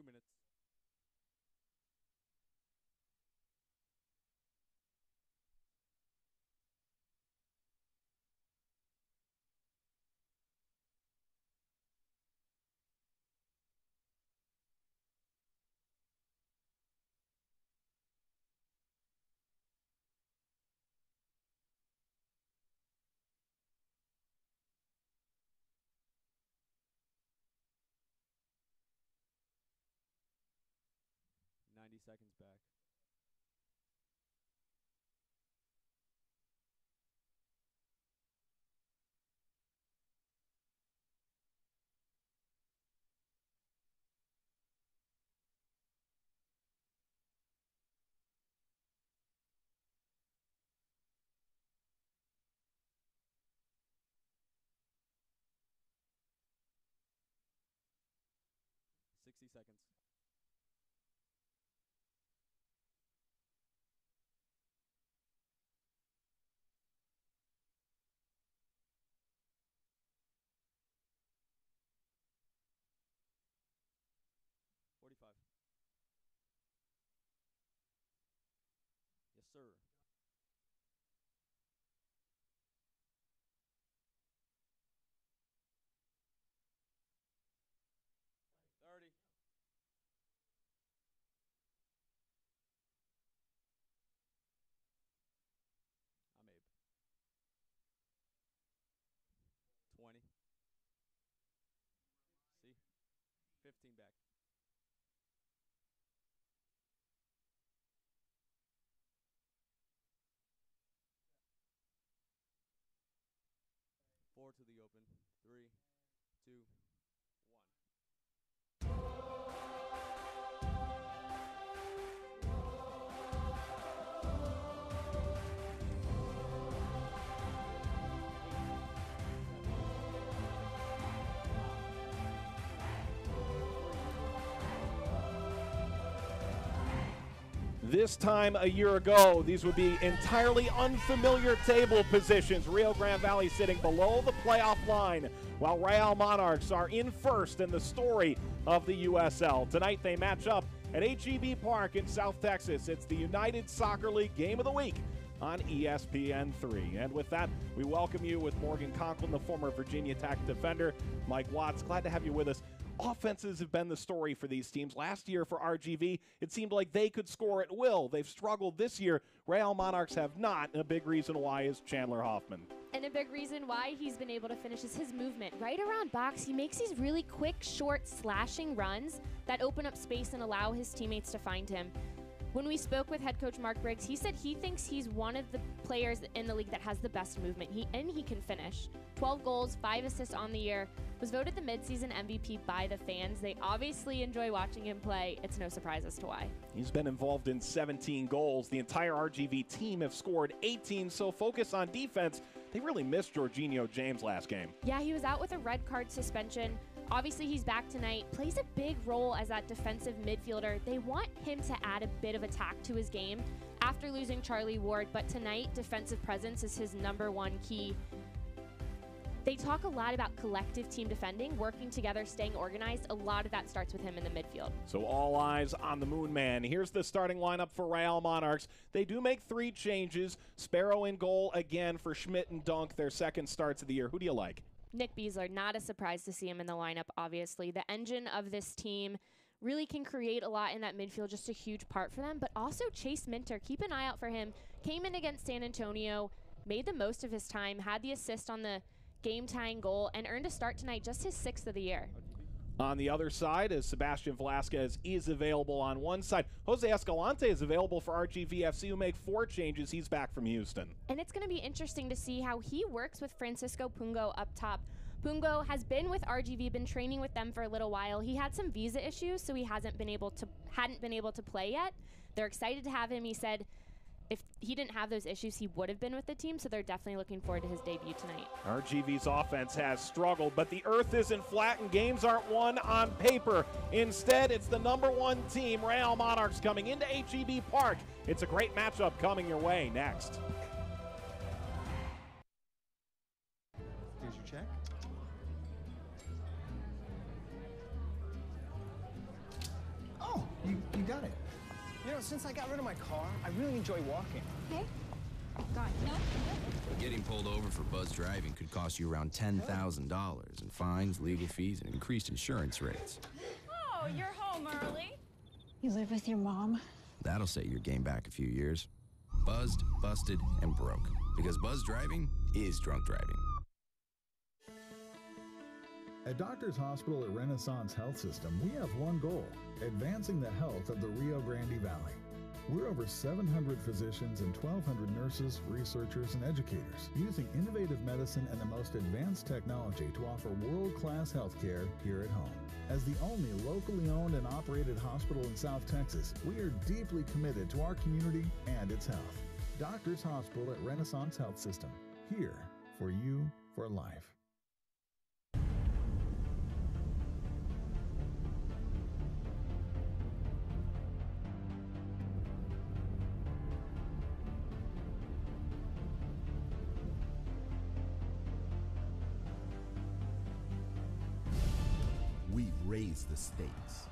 2 minutes. Seconds back. Sixty seconds. Yes, sir. 30. I'm Abe. 20. See? 15 back. 4 to the open. 3, 2, 1. This time a year ago, these would be entirely unfamiliar table positions. Rio Grande Valley sitting below the playoff line, while Rio Monarchs are in first in the story of the USL. Tonight they match up at HEB Park in South Texas. It's the United Soccer League Game of the Week on ESPN3. And with that, we welcome you with Morgan Conklin, the former Virginia Tech defender. Mike Watts, glad to have you with us. Offenses have been the story for these teams. Last year for RGV, it seemed like they could score at will. They've struggled this year. Real Monarchs have not, and a big reason why is Chandler Hoffman. And a big reason why he's been able to finish is his movement. Right around box, he makes these really quick, short, slashing runs that open up space and allow his teammates to find him. When we spoke with head coach Mark Briggs, he said he thinks he's one of the players in the league that has the best movement. He can finish. 12 goals, 5 assists on the year. Was voted the midseason MVP by the fans. They obviously enjoy watching him play. It's no surprise as to why. He's been involved in 17 goals. The entire RGV team have scored 18, so focus on defense. They really missed Jorginho James last game. Yeah, he was out with a red card suspension. Obviously, he's back tonight, plays a big role as that defensive midfielder. They want him to add a bit of attack to his game after losing Charlie Ward, but tonight, defensive presence is his #1 key. They talk a lot about collective team defending, working together, staying organized. A lot of that starts with him in the midfield. So all eyes on the Moon Man. Here's the starting lineup for Real Monarchs. They do make 3 changes. Sparrow in goal again for Schmidt and Dunk, their second starts of the year. Who do you like? Nick Beasler, not a surprise to see him in the lineup, obviously. The engine of this team really can create a lot in that midfield, just a huge part for them. But also Chase Minter, keep an eye out for him. Came in against San Antonio, made the most of his time, had the assist on the game-tying goal, and earned a start tonight, just his 6th of the year. On the other side, as Sebastian Velasquez is available on one side, Jose Escalante is available for RGV FC, who make 4 changes. He's back from Houston. And it's going to be interesting to see how he works with Francisco Pungo up top. Pungo has been with RGV, been training with them for a little while. He had some visa issues, so he hadn't been able to play yet. They're excited to have him. He said if he didn't have those issues, he would have been with the team, so they're definitely looking forward to his debut tonight. RGV's offense has struggled, but the earth isn't flat and games aren't won on paper. Instead, it's the #1 team, Real Monarchs, coming into HEB Park. It's a great matchup coming your way next. Here's your check. since I got rid of my car, I really enjoy walking. Okay. God, no. Getting pulled over for buzz driving could cost you around $10,000 in fines, legal fees, and increased insurance rates. Oh, you're home early. You live with your mom? That'll set your game back a few years. Buzzed, busted, and broke. Because buzz driving is drunk driving. At Doctors Hospital at Renaissance Health System, we have one goal: advancing the health of the Rio Grande Valley. We're over 700 physicians and 1,200 nurses, researchers, and educators using innovative medicine and the most advanced technology to offer world-class health care here at home. As the only locally owned and operated hospital in South Texas, we are deeply committed to our community and its health. Doctors Hospital at Renaissance Health System, here for you for life. We've raised the stakes.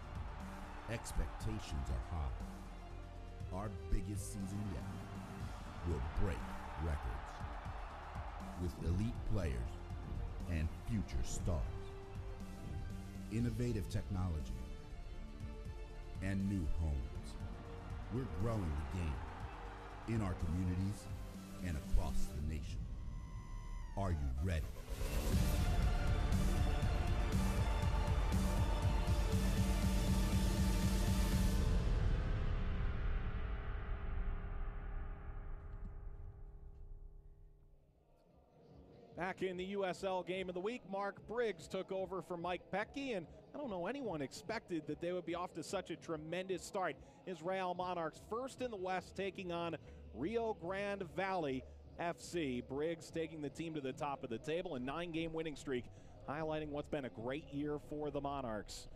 Expectations are high. Our biggest season yet will break records with elite players and future stars. Innovative technology and new homes. We're growing the game in our communities and across the nation. Are you ready? Back in the USL Game of the Week, Mark Briggs took over for Mike Pecky, and I don't know anyone expected that they would be off to such a tremendous start. Israel Monarchs first in the West, taking on Rio Grande Valley FC. Briggs taking the team to the top of the table, a 9-game winning streak, highlighting what's been a great year for the Monarchs.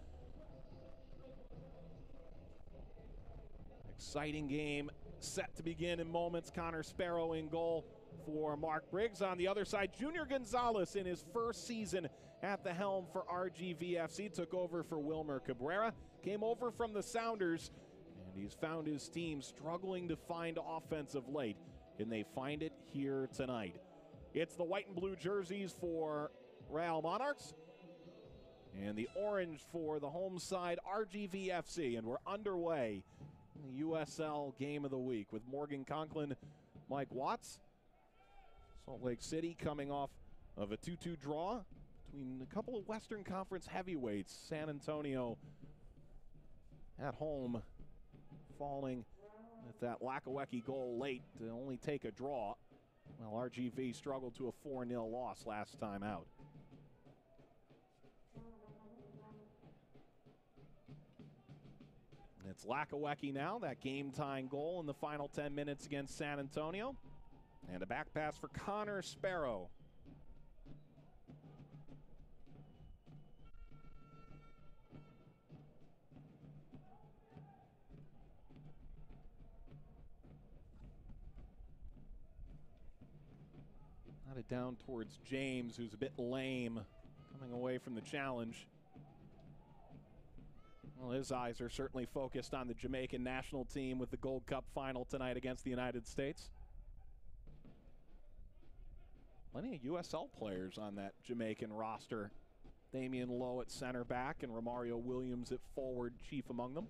Exciting game set to begin in moments. Connor Sparrow in goal for Mark Briggs. On the other side, Junior Gonzalez in his first season at the helm for RGVFC took over for Wilmer Cabrera. Came over from the Sounders, and he's found his team struggling to find offense of late. Can they find it here tonight? It's the white and blue jerseys for Real Monarchs and the orange for the home side RGVFC, and we're underway in the USL Game of the Week with Morgan Conklin, Mike Watts. Salt Lake City coming off of a 2-2 draw between a couple of Western Conference heavyweights. San Antonio at home falling with that Lakawecki goal late to only take a draw, while RGV struggled to a 4-0 loss last time out. It's Lakawecki now, that game-tying goal in the final 10 minutes against San Antonio. And a back pass for Connor Sparrow. Not it down towards James, who's a bit lame, coming away from the challenge. Well, his eyes are certainly focused on the Jamaican national team with the Gold Cup final tonight against the United States. Plenty of USL players on that Jamaican roster. Damian Lowe at center back and Romario Williams at forward, chief among them.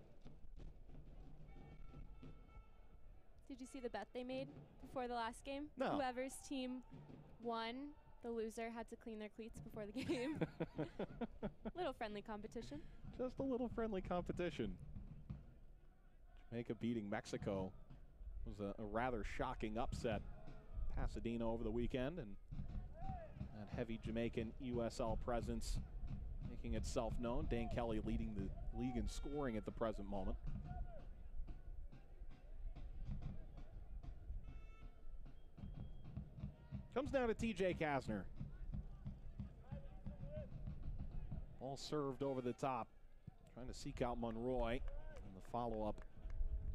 Did you see the bet they made before the last game? No. Whoever's team won, the loser had to clean their cleats before the game. Little friendly competition. Just a little friendly competition. Jamaica beating Mexico was a rather shocking upset. Pasadena over the weekend, and that heavy Jamaican USL presence making itself known. Dane Kelly leading the league in scoring at the present moment. Comes down to TJ Kasner. Ball served over the top, trying to seek out Monroy, and the follow-up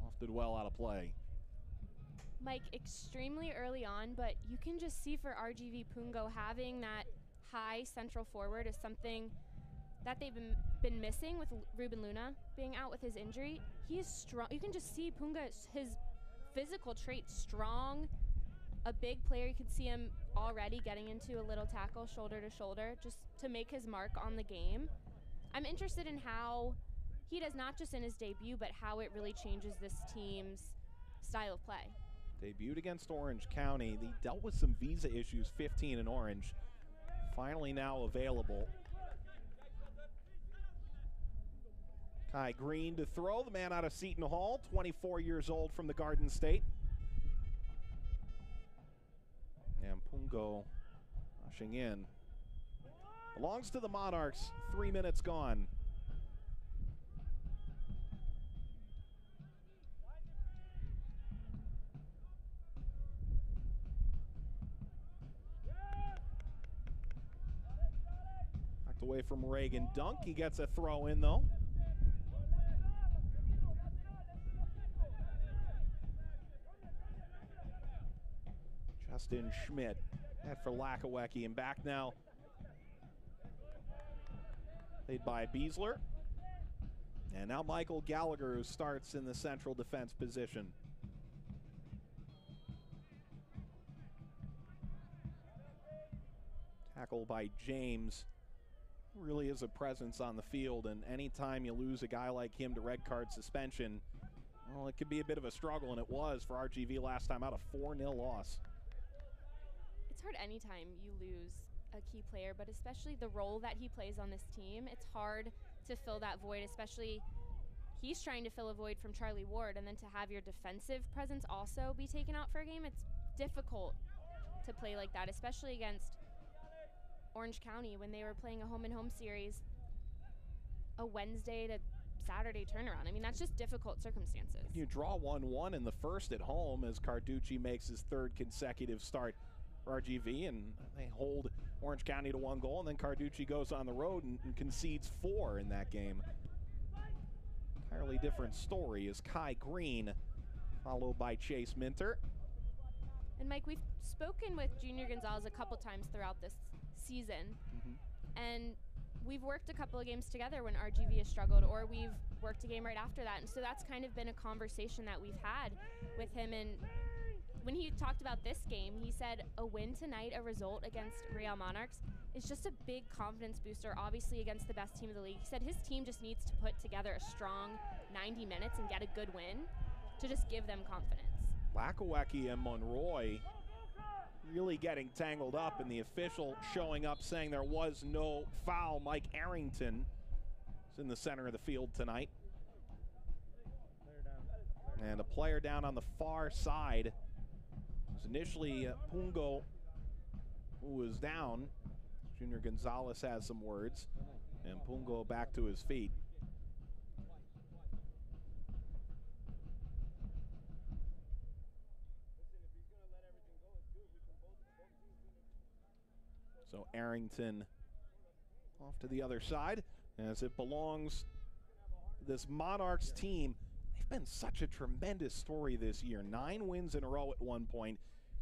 lofted well out of play. Mike, extremely early on, but you can just see for RGV Pungo having that high central forward is something that they've been been missing with Ruben Luna being out with his injury. He is strong. You can just see Punga, his physical traits, strong, a big player. You can see him already getting into a little tackle shoulder to shoulder just to make his mark on the game. I'm interested in how he does, not just in his debut, but how it really changes this team's style of play. Debuted against Orange County. They dealt with some visa issues, 15 in Orange. Finally now available. Kai Green to throw, the man out of Seton Hall, 24 years old from the Garden State. And Pungo rushing in. Belongs to the Monarchs, 3 minutes gone. Knocked away from Reagan Dunk. He gets a throw in though. Justin Schmidt, head for Lakawecki, and back now. Played by Beasler. And now Michael Gallagher, who starts in the central defense position. Tackle by James. Really is a presence on the field, and anytime you lose a guy like him to red card suspension, well, it could be a bit of a struggle, and it was for RGV last time out, a 4-0 loss. It's hard anytime you lose a key player, but especially the role that he plays on this team, it's hard to fill that void, especially he's trying to fill a void from Charlie Ward, and then to have your defensive presence also be taken out for a game, it's difficult to play like that, especially against Orange County when they were playing a home-and-home series, a Wednesday to Saturday turnaround. I mean, that's just difficult circumstances. You draw 1-1 in the first at home as Carducci makes his third consecutive start for RGV, and they hold Orange County to 1 goal, and then Carducci goes on the road and concedes 4 in that game. Entirely different story is Kai Green, followed by Chase Minter. And Mike, we've spoken with Junior Gonzalez a couple times throughout this season, and we've worked a couple of games together when RGV has struggled, or we've worked a game right after that, and so that's kind of been a conversation that we've had with him. And when he talked about this game, he said a win tonight, a result against Rio Monarchs, is just a big confidence booster, obviously against the best team of the league. He said his team just needs to put together a strong 90 minutes and get a good win to just give them confidence. Lakawecki and Monroy really getting tangled up, and the official showing up saying there was no foul. Mike Arrington is in the center of the field tonight. And a player down on the far side. It was initially Pungo who was down. Junior Gonzalez has some words, and Pungo back to his feet. So Arrington off to the other side as it belongs to this Monarchs team. They've been such a tremendous story this year. 9 wins in a row at one point.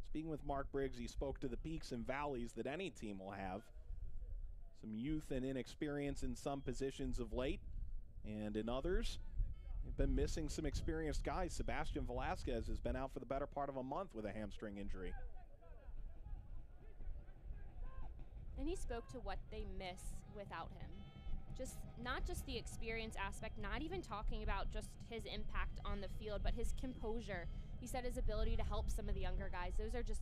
Speaking with Mark Briggs, he spoke to the peaks and valleys that any team will have. Some youth and inexperience in some positions of late, and in others, they've been missing some experienced guys. Sebastian Velasquez has been out for the better part of a month with a hamstring injury. And he spoke to what they miss without him. Not just the experience aspect, not even talking about just his impact on the field, but his composure. He said his ability to help some of the younger guys. Those are just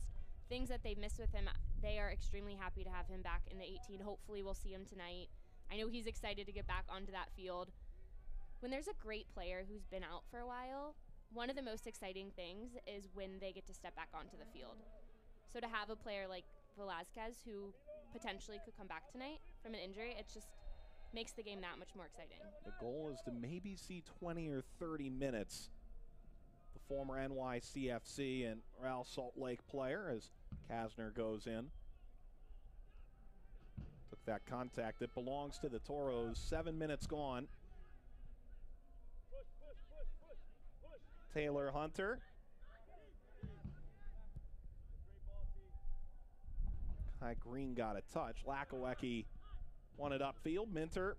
things that they miss with him. They are extremely happy to have him back in the 18. Hopefully we'll see him tonight. I know he's excited to get back onto that field. When there's a great player who's been out for a while, one of the most exciting things is when they get to step back onto the field. So to have a player like Velasquez, who potentially could come back tonight from an injury, it just makes the game that much more exciting. The goal is to maybe see 20 or 30 minutes. The former NYCFC and Real Salt Lake player as Kasner goes in. Took that contact. It belongs to the Toros. 7 minutes gone. Taylor Hunter. Kai Green got a touch. Lakawecki won it upfield. Minter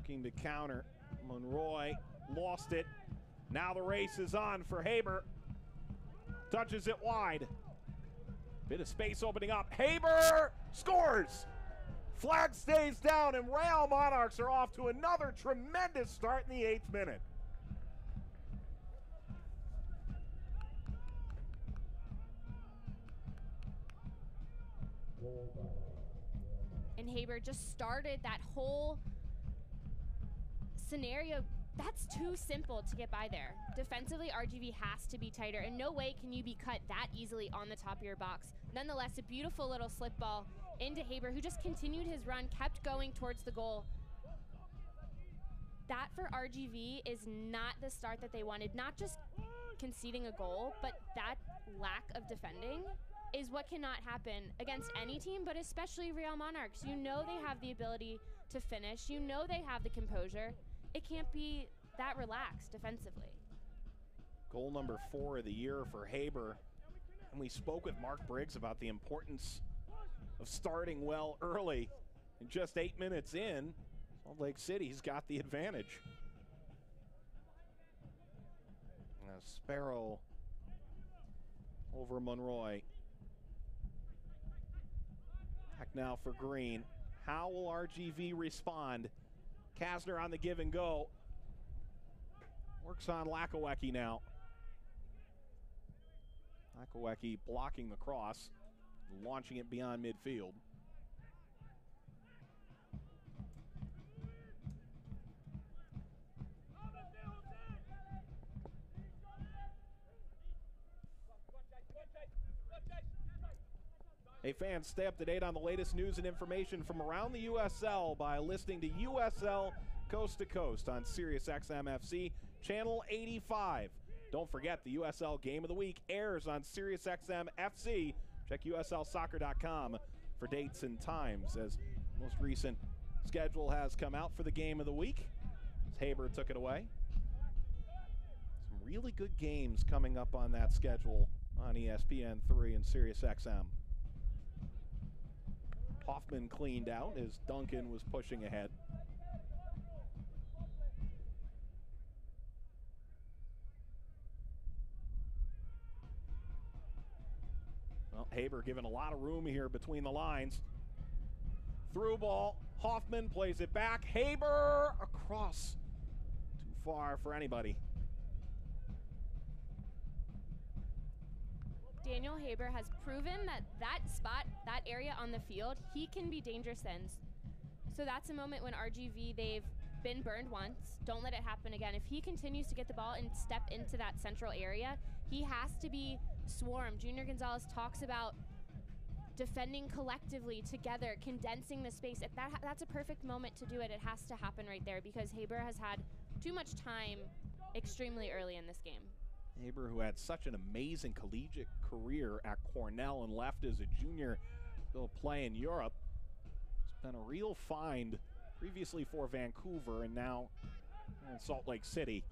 looking to counter. Monroy lost it. Now the race is on for Haber. Touches it wide. Bit of space opening up. Haber scores! Flag stays down, and Real Monarchs are off to another tremendous start in the 8th minute. And Haber just started that whole scenario. That's too simple to get by there. Defensively, RGV has to be tighter, and no way can you be cut that easily on the top of your box. Nonetheless, a beautiful little slip ball into Haber, who just continued his run, kept going towards the goal. That for RGV is not the start that they wanted. Not just conceding a goal, but that lack of defending is what cannot happen against any team, but especially Real Monarchs. You know they have the ability to finish. You know they have the composure. It can't be that relaxed defensively. Goal number 4 of the year for Haber. And we spoke with Mark Briggs about the importance of starting well early. And just 8 minutes in, Salt Lake City's got the advantage. Now Sparrow over Monroy. Back now for Green. How will RGV respond? Kasner on the give and go. Works on Lakowecki now. Lakowecki blocking the cross, launching it beyond midfield. Hey fans, stay up to date on the latest news and information from around the USL by listening to USL Coast to Coast on SiriusXM FC, channel 85. Don't forget, the USL Game of the Week airs on SiriusXM FC. Check USLsoccer.com for dates and times, as most recent schedule has come out for the Game of the Week, as Haber took it away. Some really good games coming up on that schedule on ESPN3 and SiriusXM. Hoffman cleaned out as Duncan was pushing ahead. Well, Haber given a lot of room here between the lines. Through ball, Hoffman plays it back. Haber across. Too far for anybody. Daniel Haber has proven that that spot, that area on the field, he can be dangerous in. So that's a moment when RGV, they've been burned once. Don't let it happen again. If he continues to get the ball and step into that central area, he has to be swarmed. Junior Gonzalez talks about defending collectively together, condensing the space. If that's a perfect moment to do it. It has to happen right there because Haber has had too much time extremely early in this game. Haber, who had such an amazing collegiate career at Cornell and left as a junior to go play in Europe. It's been a real find previously for Vancouver and now in Salt Lake City.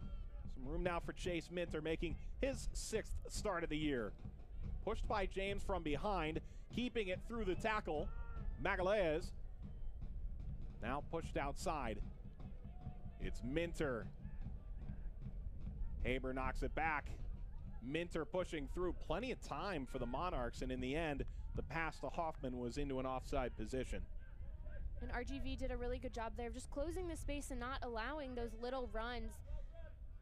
Some room now for Chase Minter, making his 6th start of the year. Pushed by James from behind, keeping it through the tackle. Magalhaes now pushed outside. It's Minter. Haber knocks it back. Minter pushing through. Plenty of time for the Monarchs, and in the end, the pass to Hoffman was into an offside position. And RGV did a really good job there of just closing the space and not allowing those little runs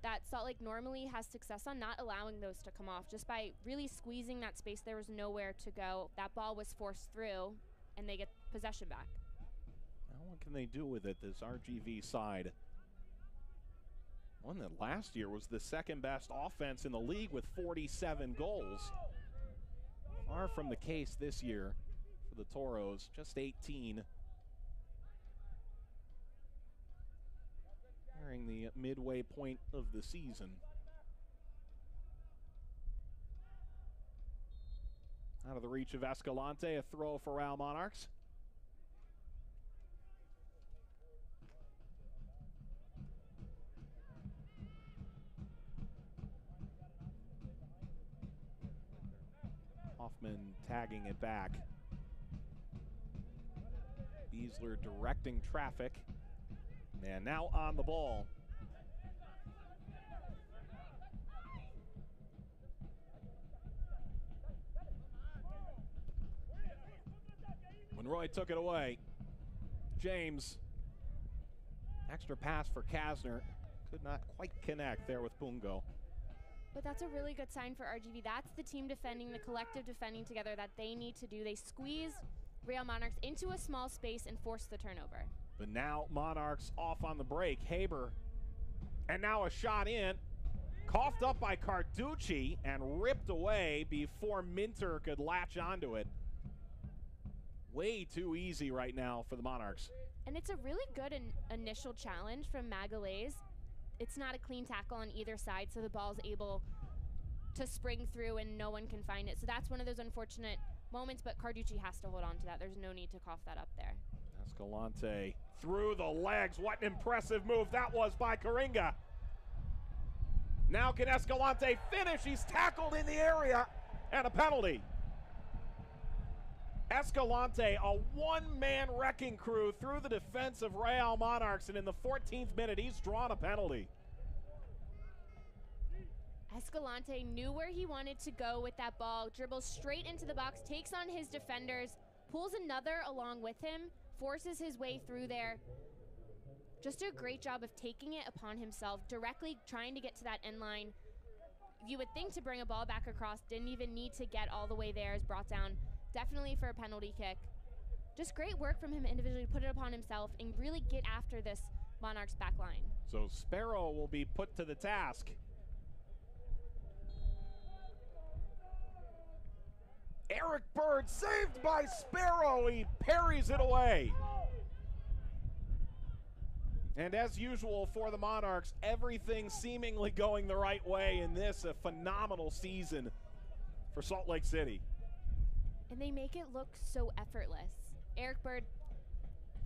that Salt Lake normally has success on, not allowing those to come off. Just by really squeezing that space, there was nowhere to go. That ball was forced through, and they get possession back. Now what can they do with it, this RGV side? One that last year was the 2nd best offense in the league with 47 goals. Far from the case this year for the Toros, just 18. Nearing the midway point of the season. Out of the reach of Escalante, a throw for Real Monarchs. Hoffman tagging it back. Beasler directing traffic. And now on the ball. When Roy took it away, James, extra pass for Kasner, could not quite connect there with Pungo. But that's a really good sign for RGV. That's the team defending, the collective defending together that they need to do. They squeeze Real Monarchs into a small space and force the turnover. But now Monarchs off on the break. Haber, and now a shot in. Coughed up by Carducci and ripped away before Minter could latch onto it. Way too easy right now for the Monarchs. And it's a really good initial challenge from Magalhaes. It's not a clean tackle on either side, so the ball's able to spring through and no one can find it. So that's one of those unfortunate moments, but Carducci has to hold on to that. There's no need to cough that up there. Escalante through the legs. What an impressive move that was by Coringa. Now can Escalante finish? He's tackled in the area and a penalty. Escalante, a one-man wrecking crew through the defense of Real Monarchs, and in the 14th minute, he's drawn a penalty. Escalante knew where he wanted to go with that ball, dribbles straight into the box, takes on his defenders, pulls another along with him, forces his way through there. Just a great job of taking it upon himself, directly trying to get to that end line. You would think to bring a ball back across, didn't even need to get all the way there, is brought down. Definitely for a penalty kick. Just great work from him individually to put it upon himself and really get after this Monarchs back line. So Sparrow will be put to the task. Eric Bird saved by Sparrow. He parries it away. And as usual for the Monarchs, everything seemingly going the right way in this, a phenomenal season for Salt Lake City. And they make it look so effortless. Eric Bird,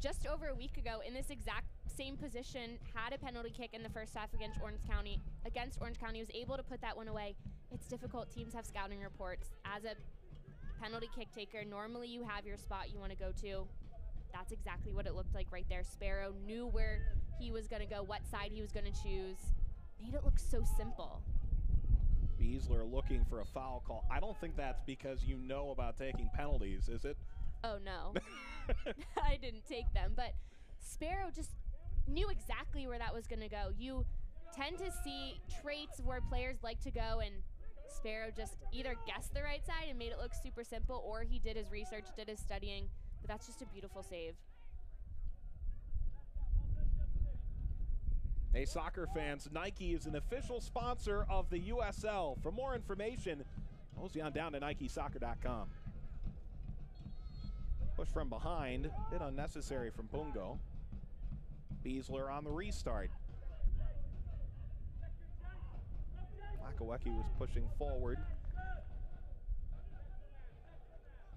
just over a week ago, in this exact same position, had a penalty kick in the first half against Orange County. Was able to put that one away. It's difficult. Teams have scouting reports. As a penalty kick taker, normally you have your spot you want to go to. That's exactly what it looked like right there. Sparrow knew where he was going to go, what side he was going to choose. Made it look so simple. Beasler looking for a foul call. I don't think that's because you know about taking penalties, is it? Oh, no. I didn't take them. But Sparrow just knew exactly where that was going to go. You tend to see traits where players like to go, and Sparrow just either guessed the right side and made it look super simple, or he did his research, did his studying. But that's just a beautiful save. Hey, soccer fans, Nike is an official sponsor of the USL. For more information, mosey on down to NikeSoccer.com. Push from behind, bit unnecessary from Pungo. Beasler on the restart. Makaweki was pushing forward.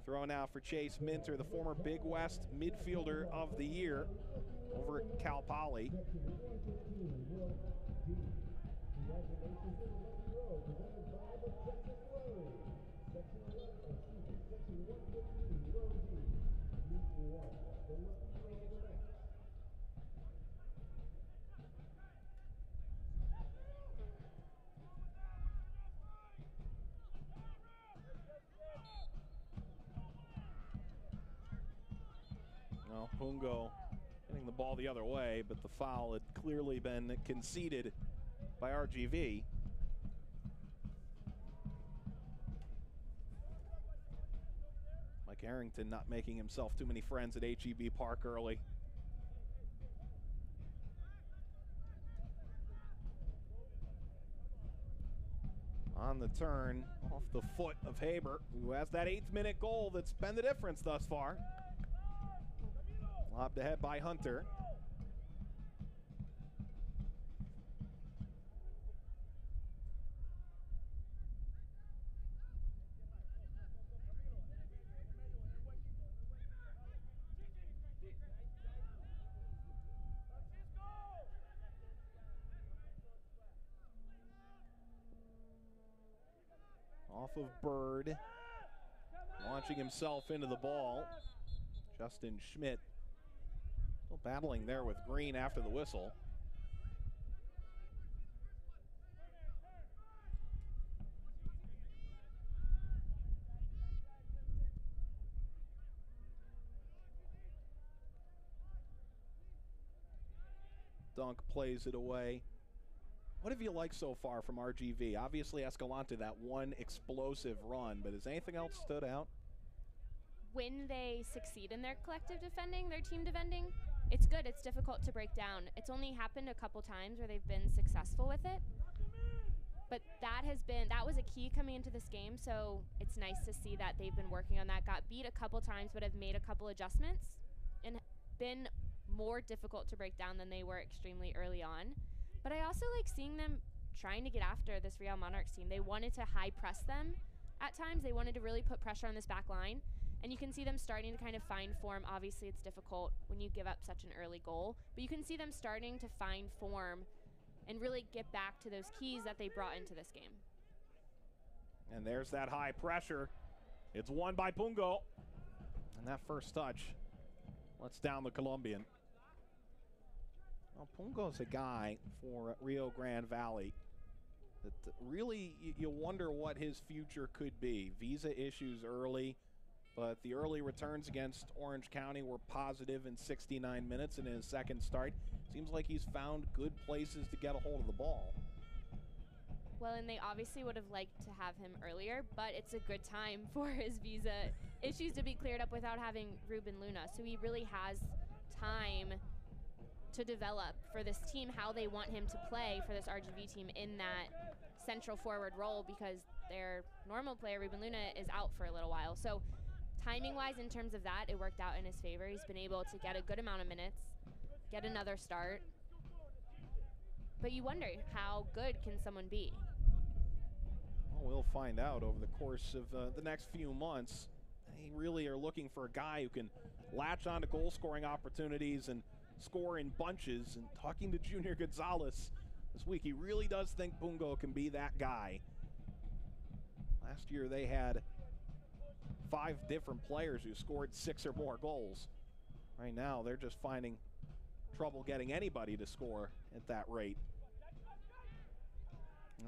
Throw now for Chase Minter, the former Big West midfielder of the year over at Cal Poly. Well, Pungo getting the ball the other way, but the foul had clearly been conceded by RGV. Mike Arrington not making himself too many friends at HEB Park early. On the turn, off the foot of Haber, who has that 8th minute goal that's been the difference thus far. Lobbed ahead by Hunter. Off of Bird, launching himself into the ball. Justin Schmidt Still battling there with Green after the whistle. Dunk plays it away. What have you liked so far from RGV? Obviously Escalante, that one explosive run, but has anything else stood out? When they succeed in their collective defending, their team defending, it's good. It's difficult to break down. It's only happened a couple times where they've been successful with it. But that was a key coming into this game, so it's nice to see that they've been working on that. Got beat a couple times, but have made a couple adjustments and been more difficult to break down than they were extremely early on. But I also like seeing them trying to get after this Real Monarchs team. They wanted to high press them at times. They wanted to really put pressure on this back line. And you can see them starting to kind of find form. Obviously, it's difficult when you give up such an early goal. But you can see them starting to find form and really get back to those keys that they brought into this game. And there's that high pressure. It's won by Pungo. And that first touch lets down the Colombian. Well, Pungo's a guy for Rio Grande Valley that really you wonder what his future could be. Visa issues early, but the early returns against Orange County were positive in 69 minutes, and in his second start, seems like he's found good places to get a hold of the ball. Well, and they obviously would have liked to have him earlier, but it's a good time for his visa issues to be cleared up without having Ruben Luna. So he really has time to develop for this team how they want him to play for this RGV team in that central forward role, because their normal player, Ruben Luna, is out for a little while. So timing-wise, in terms of that, it worked out in his favor. He's been able to get a good amount of minutes, get another start. But you wonder, how good can someone be? Well, we'll find out over the course of the next few months. They really are looking for a guy who can latch on to goal-scoring opportunities and score in bunches. And talking to Junior Gonzalez this week, he really does think Pungo can be that guy. Last year they had 5 different players who scored 6 or more goals. Right now they're just finding trouble getting anybody to score at that rate.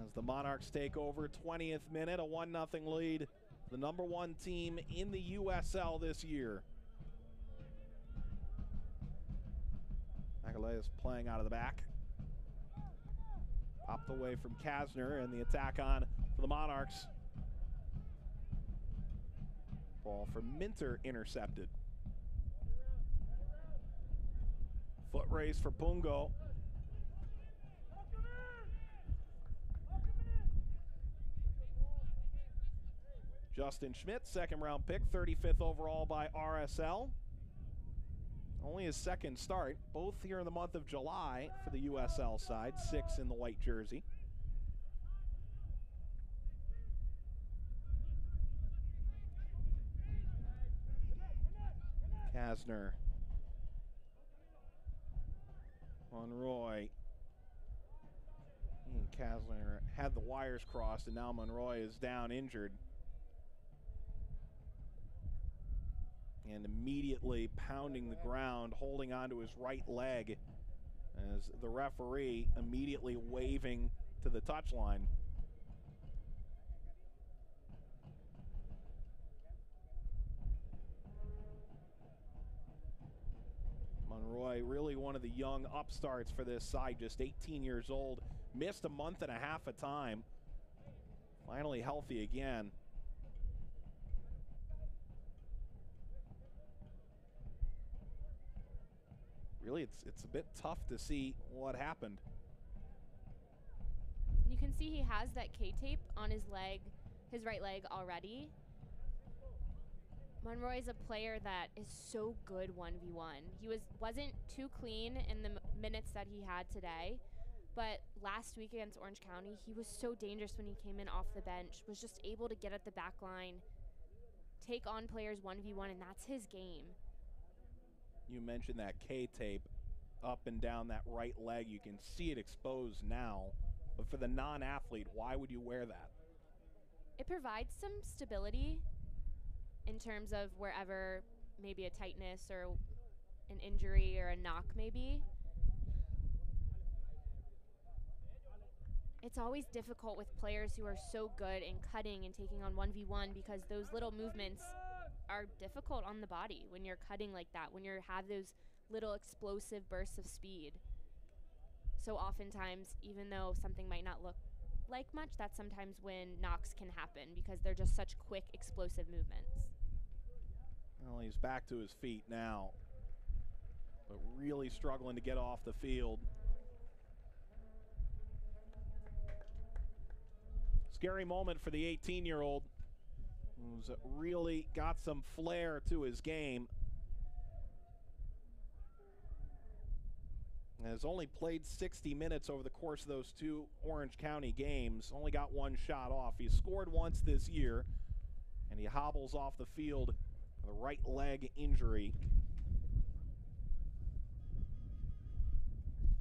As the Monarchs take over, 20th minute, a 1-0 lead. The number 1 team in the USL this year. Aguilera is playing out of the back. Popped away from Kasner, and the attack on for the Monarchs. Ball from Minter intercepted. Foot race for Pungo. Justin Schmidt, second-round pick, 35th overall by RSL. Only his second start, both here in the month of July for the USL side, 6 in the white jersey. Kasner. Monroy. And Kasner had the wires crossed, and now Monroy is down injured. And immediately pounding the ground, holding onto his right leg as the referee immediately waving to the touchline. Monroy, really one of the young upstarts for this side, just 18 years old, missed a month and a half of time, finally healthy again. Really, it's a bit tough to see what happened. You can see he has that K-tape on his leg, his right leg already. Monroy is a player that is so good 1v1. He wasn't too clean in the minutes that he had today, but last week against Orange County, he was so dangerous when he came in off the bench, was just able to get at the back line, take on players 1v1, and that's his game. You mentioned that K-tape up and down that right leg. You can see it exposed now. But for the non-athlete, why would you wear that? It provides some stability in terms of wherever maybe a tightness or an injury or a knock maybe. It's always difficult with players who are so good in cutting and taking on 1v1 because those little movements are difficult on the body when you're cutting like that, when you have those little explosive bursts of speed. So oftentimes, even though something might not look like much, that's sometimes when knocks can happen because they're just such quick, explosive movements. Well, he's back to his feet now, but really struggling to get off the field. Scary moment for the 18-year-old who's really got some flair to his game. Has only played 60 minutes over the course of those 2 Orange County games. Only got 1 shot off. He scored once this year, and he hobbles off the field with a right leg injury.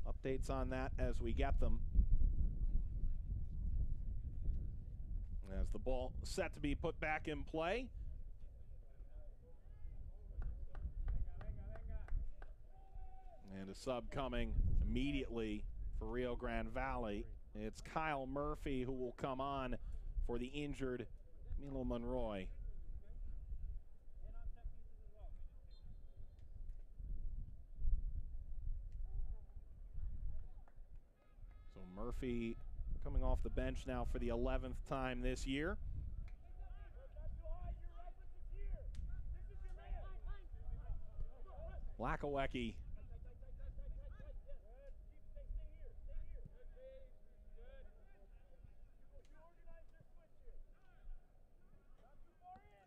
Updates on that as we get them. As the ball set to be put back in play. And a sub coming immediately for Rio Grande Valley. It's Kyle Murphy who will come on for the injured Camilo Monroy. So Murphy coming off the bench now for the 11th time this year. Lakawecki.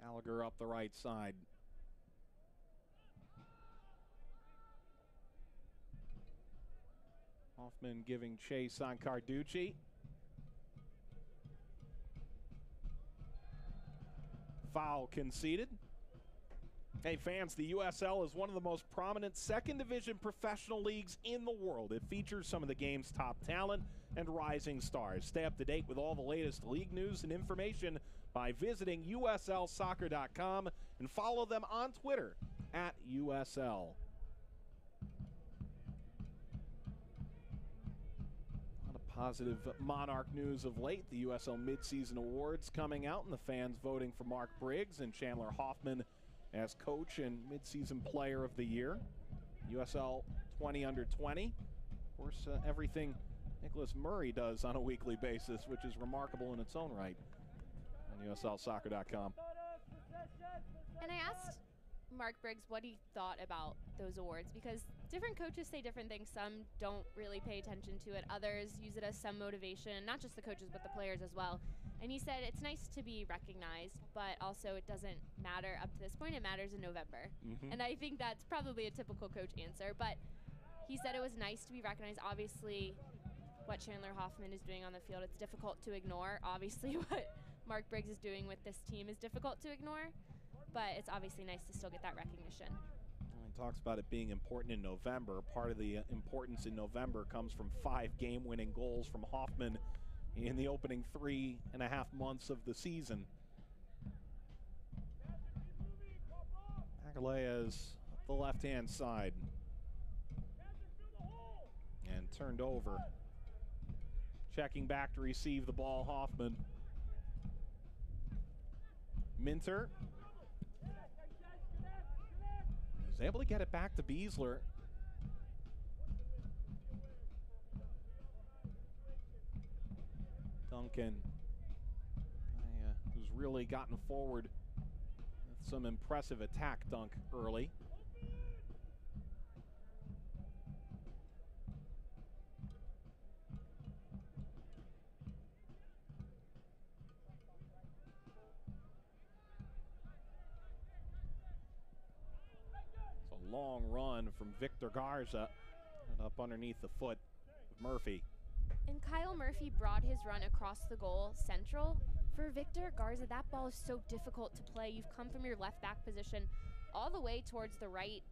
Gallagher up the right side. Hoffman giving chase on Carducci. Foul conceded. Hey fans, the USL is one of the most prominent second division professional leagues in the world. It features some of the game's top talent and rising stars. Stay up to date with all the latest league news and information by visiting uslsoccer.com and follow them on Twitter at USL. Positive Monarch news of late. The USL midseason awards coming out and the fans voting for Mark Briggs and Chandler Hoffman as coach and midseason player of the year. USL 20 under 20. Of course, everything Nicholas Murray does on a weekly basis, which is remarkable in its own right on uslsoccer.com. And I asked Mark Briggs what he thought about those awards because different coaches say different things. Some don't really pay attention to it. Others use it as some motivation, not just the coaches but the players as well. And he said it's nice to be recognized, but also it doesn't matter up to this point. It matters in November. And I think that's probably a typical coach answer. But he said it was nice to be recognized. Obviously, what Chandler Hoffman is doing on the field, it's difficult to ignore. Obviously, what Mark Briggs is doing with this team is difficult to ignore. But it's obviously nice to still get that recognition. He talks about it being important in November. Part of the importance in November comes from 5 game-winning goals from Hoffman in the opening 3.5 months of the season. Agalea is the left-hand side. And turned over. Checking back to receive the ball, Hoffman. Minter. Was able to get it back to Beasler. Duncan, who's really gotten forward with some impressive attack dunk early. Long run from Victor Garza and up underneath the foot of Murphy. And Kyle Murphy brought his run across the goal central. For Victor Garza, that ball is so difficult to play. You've come from your left back position all the way towards the right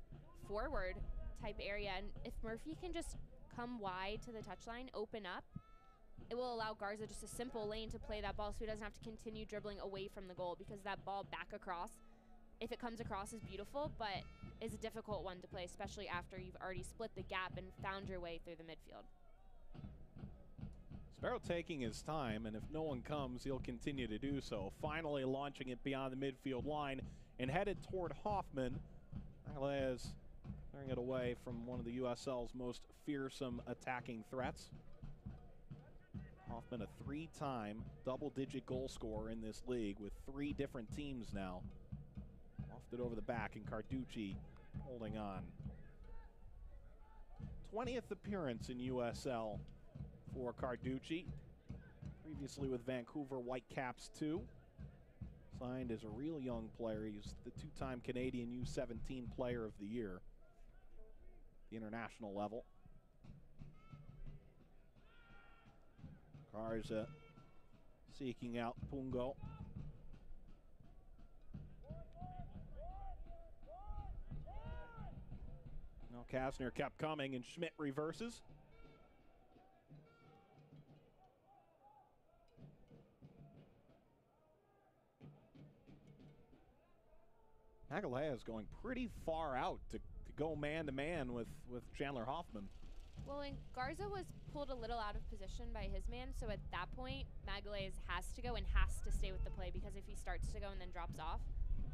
forward type area. And if Murphy can just come wide to the touchline, open up, it will allow Garza just a simple lane to play that ball so he doesn't have to continue dribbling away from the goal, because that ball back across if it comes across as beautiful, but is a difficult one to play, especially after you've already split the gap and found your way through the midfield. Sparrow taking his time, and if no one comes, he'll continue to do so. Finally launching it beyond the midfield line and headed toward Hoffman. Aguilez clearing it away from one of the USL's most fearsome attacking threats. Hoffman, a three-time double-digit goal scorer in this league with 3 different teams now. Lofted over the back, and Carducci holding on. 20th appearance in USL for Carducci. Previously with Vancouver Whitecaps too. Signed as a real young player. He's the 2-time Canadian U17 Player of the Year at the international level. Garza seeking out Pungo. Now Kastner kept coming, and Schmidt reverses. Aguilera is going pretty far out to go man-to-man with Chandler Hoffman. Well, and Garza was pulled a little out of position by his man, so at that point, Magalhaes has to go and has to stay with the play, because if he starts to go and then drops off,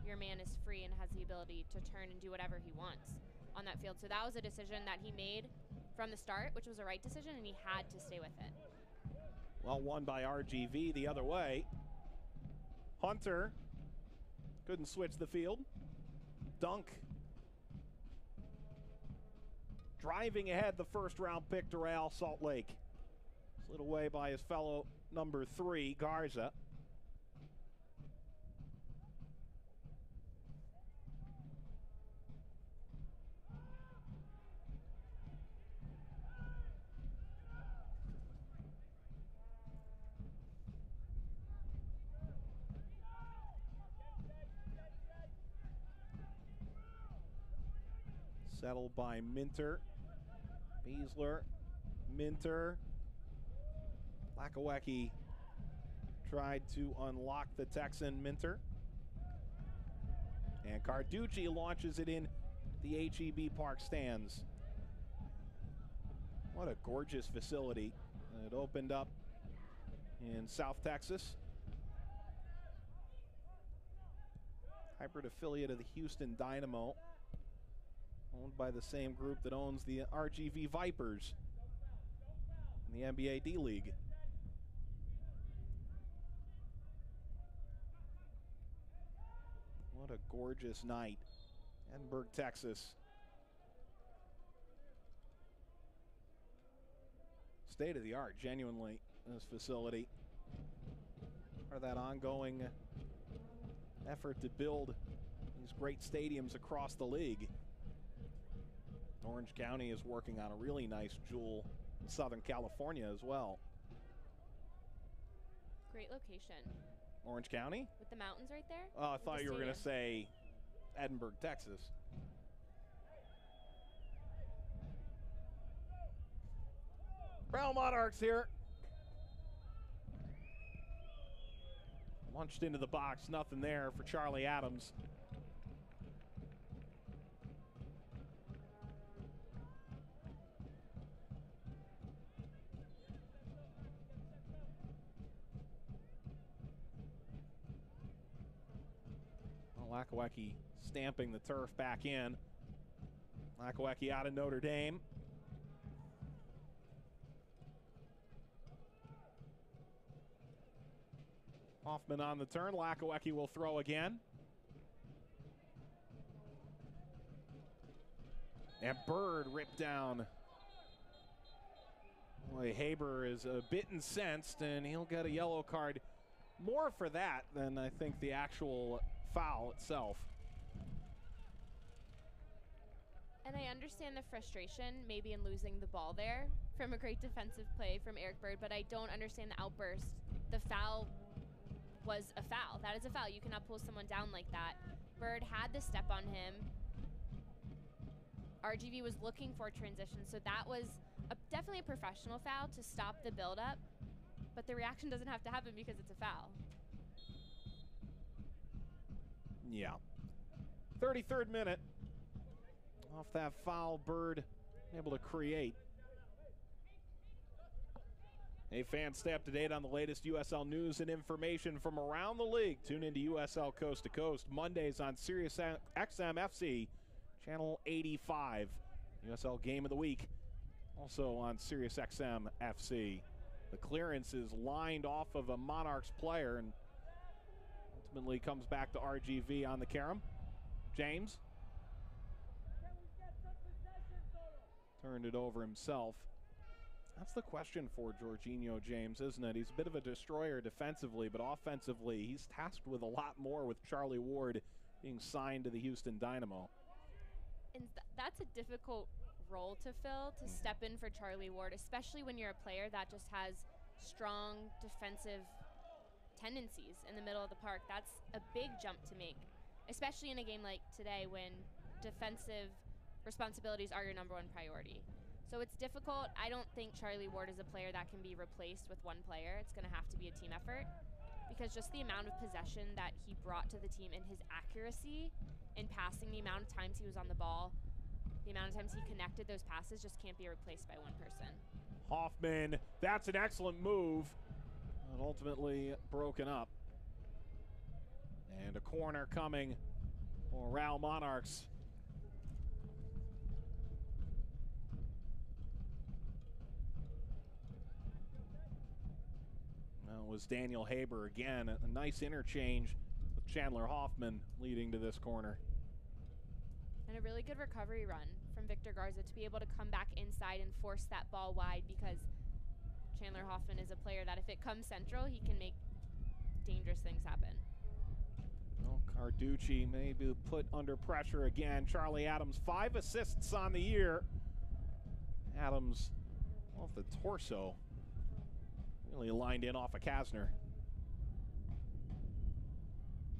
your man is free and has the ability to turn and do whatever he wants on that field. So that was a decision that he made from the start, which was a right decision, and he had to stay with it. Well, won by RGV the other way. Hunter couldn't switch the field. Dunk. Driving ahead, the first-round pick to Real Salt Lake. Slid away by his fellow number 3, Garza. Settled by Minter. Beasler, Minter. Lakawecki tried to unlock the Texan Minter. And Carducci launches it in the HEB Park stands. What a gorgeous facility. It opened up in South Texas. Hybrid affiliate of the Houston Dynamo. Owned by the same group that owns the RGV Vipers in the NBA D-League. What a gorgeous night. Edinburg, Texas. State of the art, genuinely, this facility. Part of that ongoing effort to build these great stadiums across the league. Orange County is working on a really nice jewel in Southern California as well. Great location. Orange County? With the mountains right there? Oh, I thought you were going to say Edinburg, Texas. Brown Monarchs here. Launched into the box, nothing there for Charlie Adams. Lakawecki stamping the turf back in. Lakawecki out of Notre Dame. Hoffman on the turn. Lakawecki will throw again. And Bird ripped down. Boy, Haber is a bit incensed, and he'll get a yellow card. More for that than I think the actual foul itself. And I understand the frustration maybe in losing the ball there from a great defensive play from Eric Bird, but I don't understand the outburst. The foul was a foul. That is a foul. You cannot pull someone down like that. Bird had the step on him. RGV was looking for transition, so that was definitely a professional foul to stop the buildup, but the reaction doesn't have to happen because it's a foul. Yeah. 33rd minute. Off that foul, Bird able to create. Hey fans, stay up to date on the latest USL news and information from around the league. Tune into USL Coast to Coast Mondays on Sirius XM FC, channel 85. USL Game of the Week, also on Sirius XM FC. The clearance is lined off of a Monarchs player and ultimately comes back to RGV on the carom. James turned it over himself. That's the question for Jorginho James, isn't it? He's a bit of a destroyer defensively, but offensively, he's tasked with a lot more with Charlie Ward being signed to the Houston Dynamo. And that's a difficult role to fill, to step in for Charlie Ward, especially when you're a player that just has strong defensive tendencies in the middle of the park. That's a big jump to make, especially in a game like today when defensive responsibilities are your #1 priority. So it's difficult. I don't think Charlie Ward is a player that can be replaced with one player. It's going to have to be a team effort because just the amount of possession that he brought to the team and his accuracy in passing, the amount of times he was on the ball, the amount of times he connected those passes just can't be replaced by one person. Hoffman, that's an excellent move, but ultimately broken up. And a corner coming for Real Monarchs. That was Daniel Haber again. A nice interchange with Chandler Hoffman leading to this corner. And a really good recovery run from Victor Garza to be able to come back inside and force that ball wide, because Chandler Hoffman is a player that if it comes central, he can make dangerous things happen. Well, Carducci may be put under pressure again. Charlie Adams, 5 assists on the year. Adams off the torso. Really lined in off of Kasner.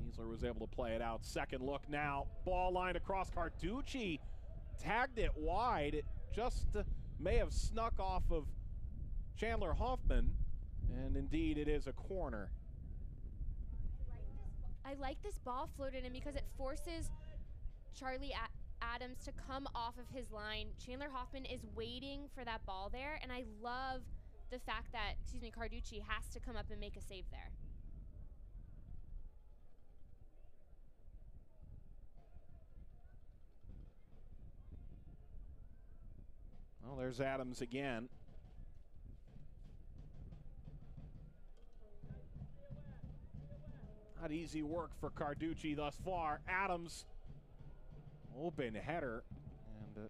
Easler was able to play it out. Second look now. Ball lined across. Carducci tagged it wide. It just may have snuck off of Chandler Hoffman. And indeed, it is a corner. I like this ball floated in because it forces Charlie Adams to come off of his line. Chandler Hoffman is waiting for that ball there, and I love the fact that, Carducci has to come up and make a save there. Well, there's Adams again. Not easy work for Carducci thus far. Adams, open header, and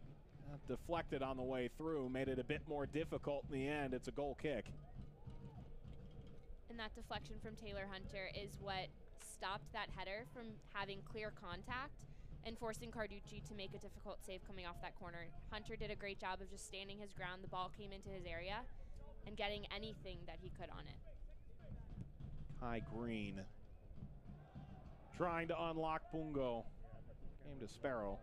deflected on the way through, made it a bit more difficult in the end. It's a goal kick. And that deflection from Taylor Hunter is what stopped that header from having clear contact and forcing Carducci to make a difficult save coming off that corner. Hunter did a great job of just standing his ground. The ball came into his area and getting anything that he could on it. Kai Green trying to unlock Pungo. Came to Sparrow.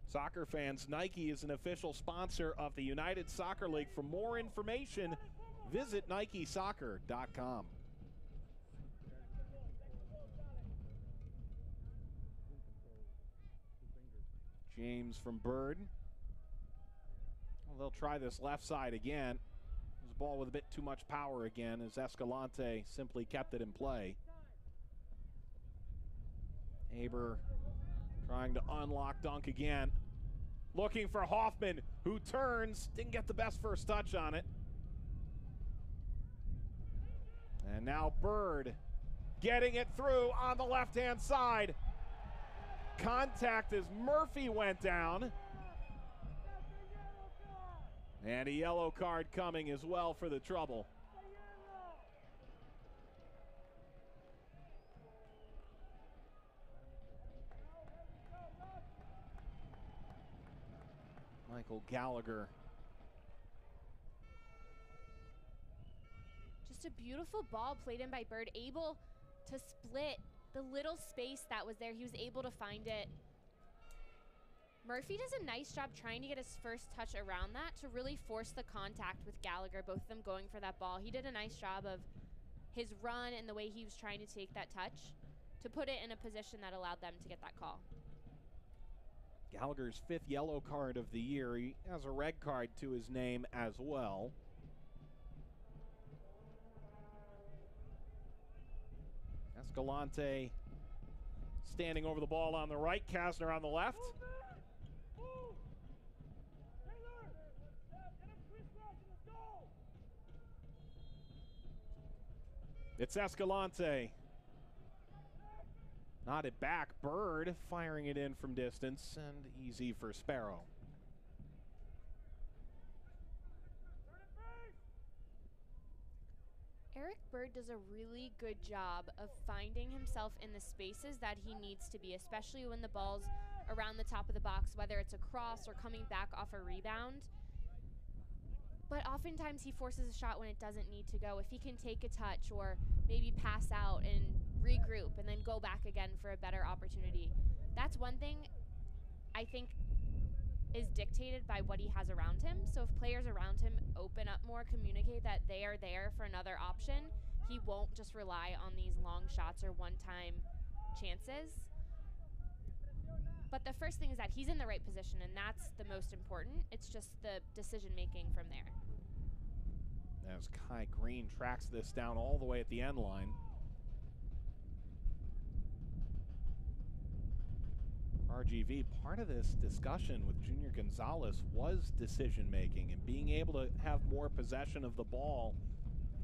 Soccer fans, Nike is an official sponsor of the United Soccer League. For more information, visit NikeSoccer.com. James from Bird. Well, they'll try this left side again. It was a ball with a bit too much power again as Escalante simply kept it in play. Haber trying to unlock Dunk again. Looking for Hoffman, who turns. Didn't get the best first touch on it. And now Bird getting it through on the left-hand side. Contact as Murphy went down. And a yellow card coming as well for the trouble. Michael Gallagher. Just a beautiful ball played in by Bird, able to split the little space that was there. He was able to find it. Murphy does a nice job trying to get his first touch around that to really force the contact with Gallagher, both of them going for that ball. He did a nice job of his run and the way he was trying to take that touch to put it in a position that allowed them to get that call. Gallagher's 5th yellow card of the year. He has a red card to his name as well. Escalante standing over the ball on the right, Kasner on the left. It's Escalante. Nodded back, Bird firing it in from distance, and easy for Sparrow. Eric Bird does a really good job of finding himself in the spaces that he needs to be, especially when the ball's around the top of the box, whether it's a cross or coming back off a rebound. But oftentimes he forces a shot when it doesn't need to go. If he can take a touch or maybe pass out and regroup and then go back again for a better opportunity. That's one thing I think is dictated by what he has around him. So if players around him open up more, communicate that they are there for another option, he won't just rely on these long shots or one-time chances. But the first thing is that he's in the right position, and that's the most important. It's just the decision-making from there. As Kai Green tracks this down all the way at the end line. RGV, part of this discussion with Junior Gonzalez was decision-making and being able to have more possession of the ball.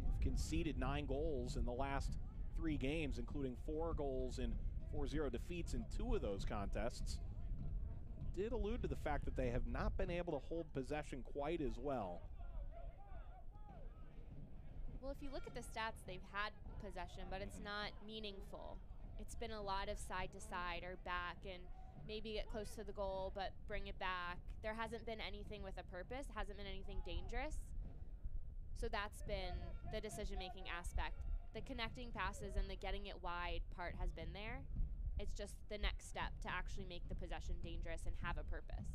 They've conceded 9 goals in the last 3 games, including 4 goals in 4-0 defeats in 2 of those contests. Did allude to the fact that they have not been able to hold possession quite as well. Well, if you look at the stats, they've had possession, but it's not meaningful. It's been a lot of side to side or back and maybe get close to the goal, but bring it back. There hasn't been anything with a purpose, hasn't been anything dangerous. So that's been the decision-making aspect. The connecting passes and the getting it wide part has been there. It's just the next step to actually make the possession dangerous and have a purpose.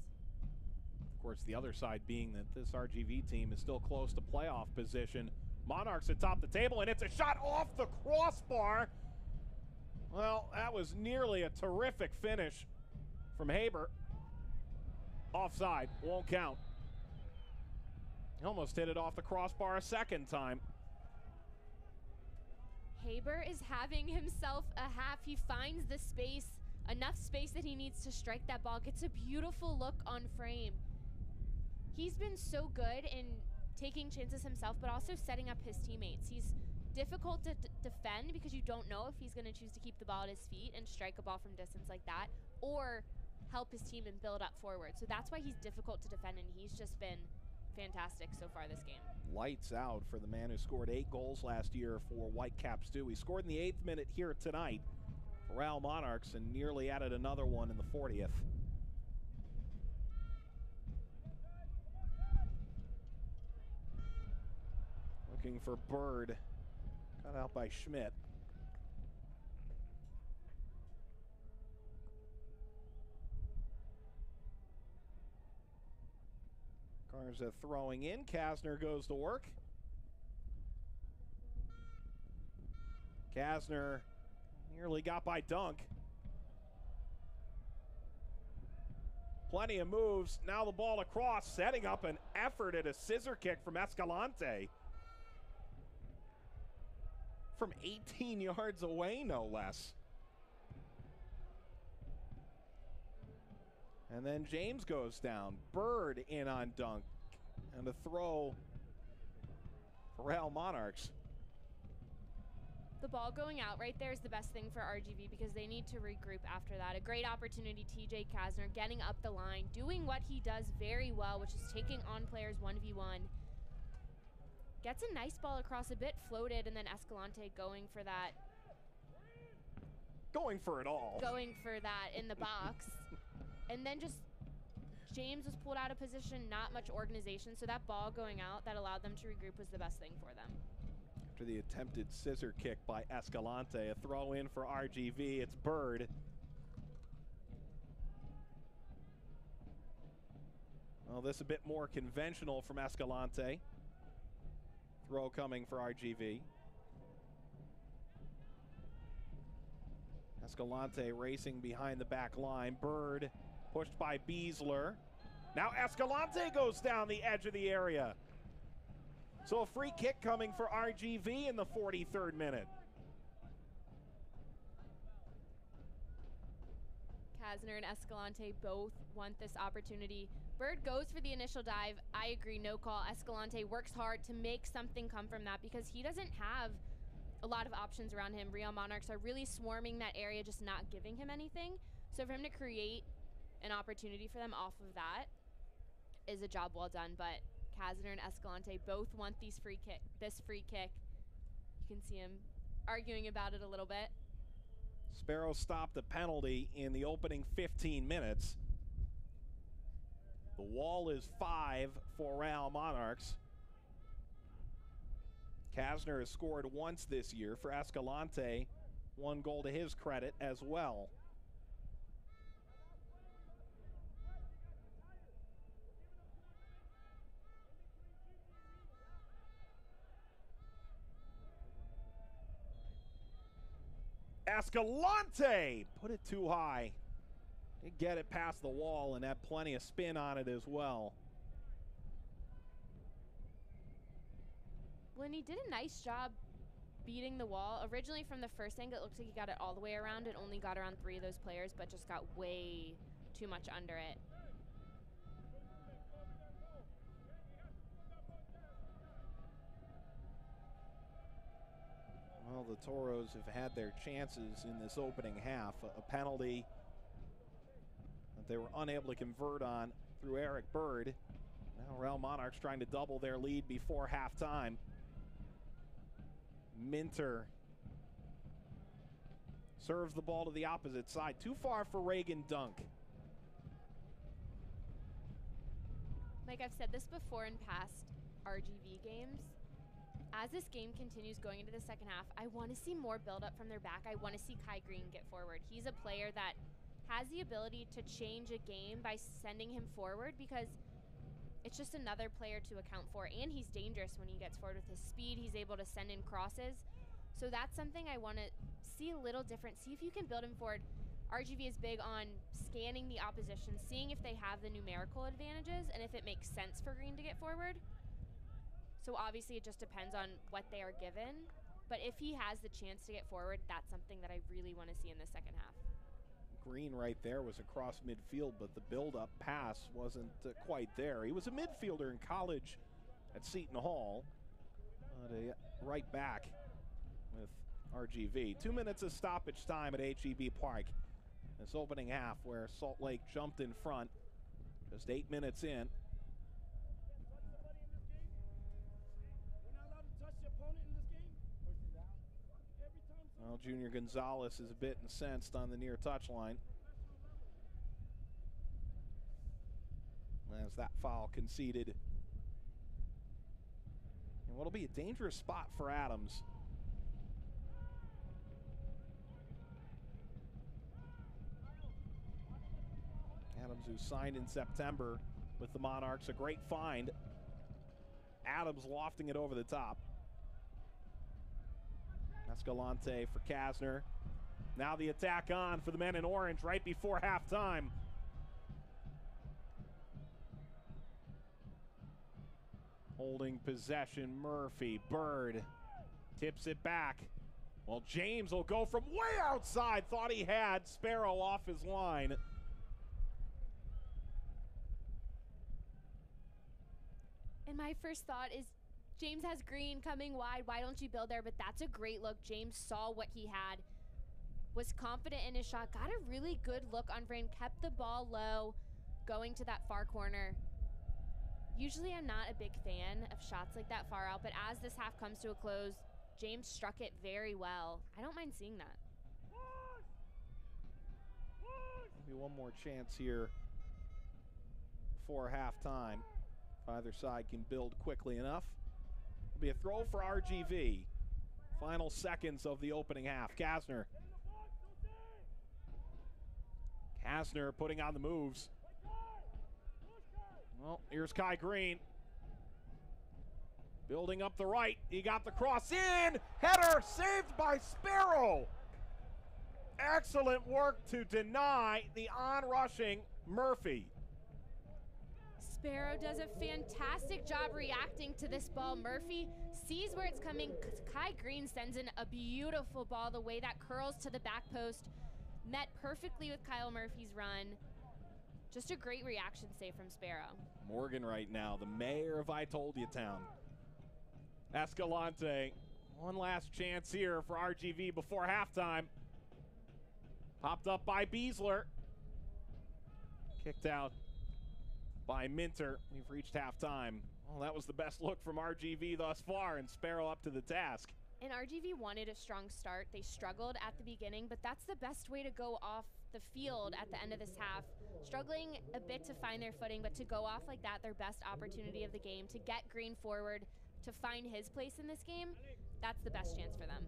Of course, the other side being that this RGV team is still close to playoff position. Monarchs atop the table, and it's a shot off the crossbar. Well, that was nearly a terrific finish from Haber. Offside, won't count. He almost hit it off the crossbar a second time. Haber is having himself a half. He finds the space, enough space that he needs to strike that ball. Gets a beautiful look on frame. He's been so good in taking chances himself, but also setting up his teammates. He's difficult to defend because you don't know if he's going to choose to keep the ball at his feet and strike a ball from distance like that, or help his team and build up forward. So that's why he's difficult to defend, and he's just been fantastic so far this game. Lights out for the man who scored 8 goals last year for Whitecaps too. He scored in the 8th minute here tonight for Real Monarchs and nearly added another one in the 40th. Looking for Bird, cut out by Schmidt. Garza throwing in. Kasner goes to work. Kasner nearly got by Dunk. Plenty of moves. Now the ball across, setting up an effort at a scissor kick from Escalante. From 18 yards away, no less. And then James goes down. Bird in on Dunk. And a throw for Real Monarchs. The ball going out right there is the best thing for RGV because they need to regroup after that. A great opportunity, TJ Kasner getting up the line, doing what he does very well, which is taking on players 1v1. Gets a nice ball across, a bit floated, and then Escalante going for that. Going for it all. Going for that in the box. And then just James was pulled out of position, not much organization. So that ball going out that allowed them to regroup was the best thing for them. After the attempted scissor kick by Escalante, a throw in for RGV. It's Bird. Well, this a bit more conventional from Escalante. Throw coming for RGV. Escalante racing behind the back line. Bird pushed by Beasler. Now Escalante goes down the edge of the area. So a free kick coming for RGV in the 43rd minute. Kasner and Escalante both want this opportunity. Bird goes for the initial dive. I agree, no call. Escalante works hard to make something come from that because he doesn't have a lot of options around him. Real Monarchs are really swarming that area, just not giving him anything. So for him to create an opportunity for them off of that is a job well done. But Kasner and Escalante both want this free kick. You can see him arguing about it a little bit. Sparrow stopped a penalty in the opening 15 minutes. The wall is 5 for Real Monarchs. Kasner has scored once this year for Escalante. 1 goal to his credit as well. Escalante put it too high. Did get it past the wall and had plenty of spin on it as well. Well, and he did a nice job beating the wall. Originally from the first angle, it looks like he got it all the way around. It only got around 3 of those players, but just got way too much under it. Well, the Toros have had their chances in this opening half. A penalty that they were unable to convert on through Eric Bird. Now Real Monarchs trying to double their lead before halftime. Minter serves the ball to the opposite side. Too far for Reagan Dunk. Like I've said this before in past RGV games, as this game continues going into the second half, I want to see more build-up from their back. I want to see Kai Green get forward. He's a player that has the ability to change a game by sending him forward because it's just another player to account for, and he's dangerous when he gets forward with his speed. He's able to send in crosses. So that's something I want to see a little different. See if you can build him forward. RGV is big on scanning the opposition, seeing if they have the numerical advantages and if it makes sense for Green to get forward. So obviously it just depends on what they are given. But if he has the chance to get forward, that's something that I really want to see in the second half. Green right there was across midfield, but the build-up pass wasn't quite there. He was a midfielder in college at Seton Hall, but a right back with RGV. 2 minutes of stoppage time at HEB Park. This opening half where Salt Lake jumped in front just 8 minutes in. Well, Junior Gonzalez is a bit incensed on the near touchline as that foul conceded. And what'll be a dangerous spot for Adams. Adams, who signed in September with the Monarchs, a great find. Adams lofting it over the top. Escalante for Kasner. Now the attack on for the men in orange right before halftime. Holding possession, Murphy. Bird tips it back. Well, James will go from way outside. Thought he had Sparrow off his line. And my first thought is, James has Green coming wide. Why don't you build there? But that's a great look. James saw what he had, was confident in his shot, got a really good look on frame, kept the ball low, going to that far corner. Usually I'm not a big fan of shots like that far out, but as this half comes to a close, James struck it very well. I don't mind seeing that. Maybe one more chance here before halftime. If either side can build quickly enough. It'll be a throw for RGV. Final seconds of the opening half. Kasner. Kasner putting on the moves. Well, here's Kai Green. Building up the right. He got the cross in. Header saved by Sparrow. Excellent work to deny the on-rushing Murphy. Sparrow does a fantastic job reacting to this ball. Murphy sees where it's coming. Kai Green sends in a beautiful ball, the way that curls to the back post. Met perfectly with Kyle Murphy's run. Just a great reaction save from Sparrow. Morgan right now, the mayor of I Told You Town. Escalante, one last chance here for RGV before halftime. Popped up by Beasler. Kicked out by Minter. We've reached halftime. Well, that was the best look from RGV thus far, and Sparrow up to the task. And RGV wanted a strong start. They struggled at the beginning, but that's the best way to go off the field at the end of this half. Struggling a bit to find their footing, but to go off like that, their best opportunity of the game, to get Green forward, to find his place in this game, that's the best chance for them.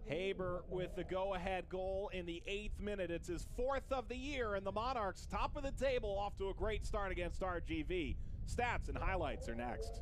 Haber with the go-ahead goal in the 8th minute. It's his 4th of the year, and the Monarchs, top of the table, off to a great start against RGV. Stats and highlights are next.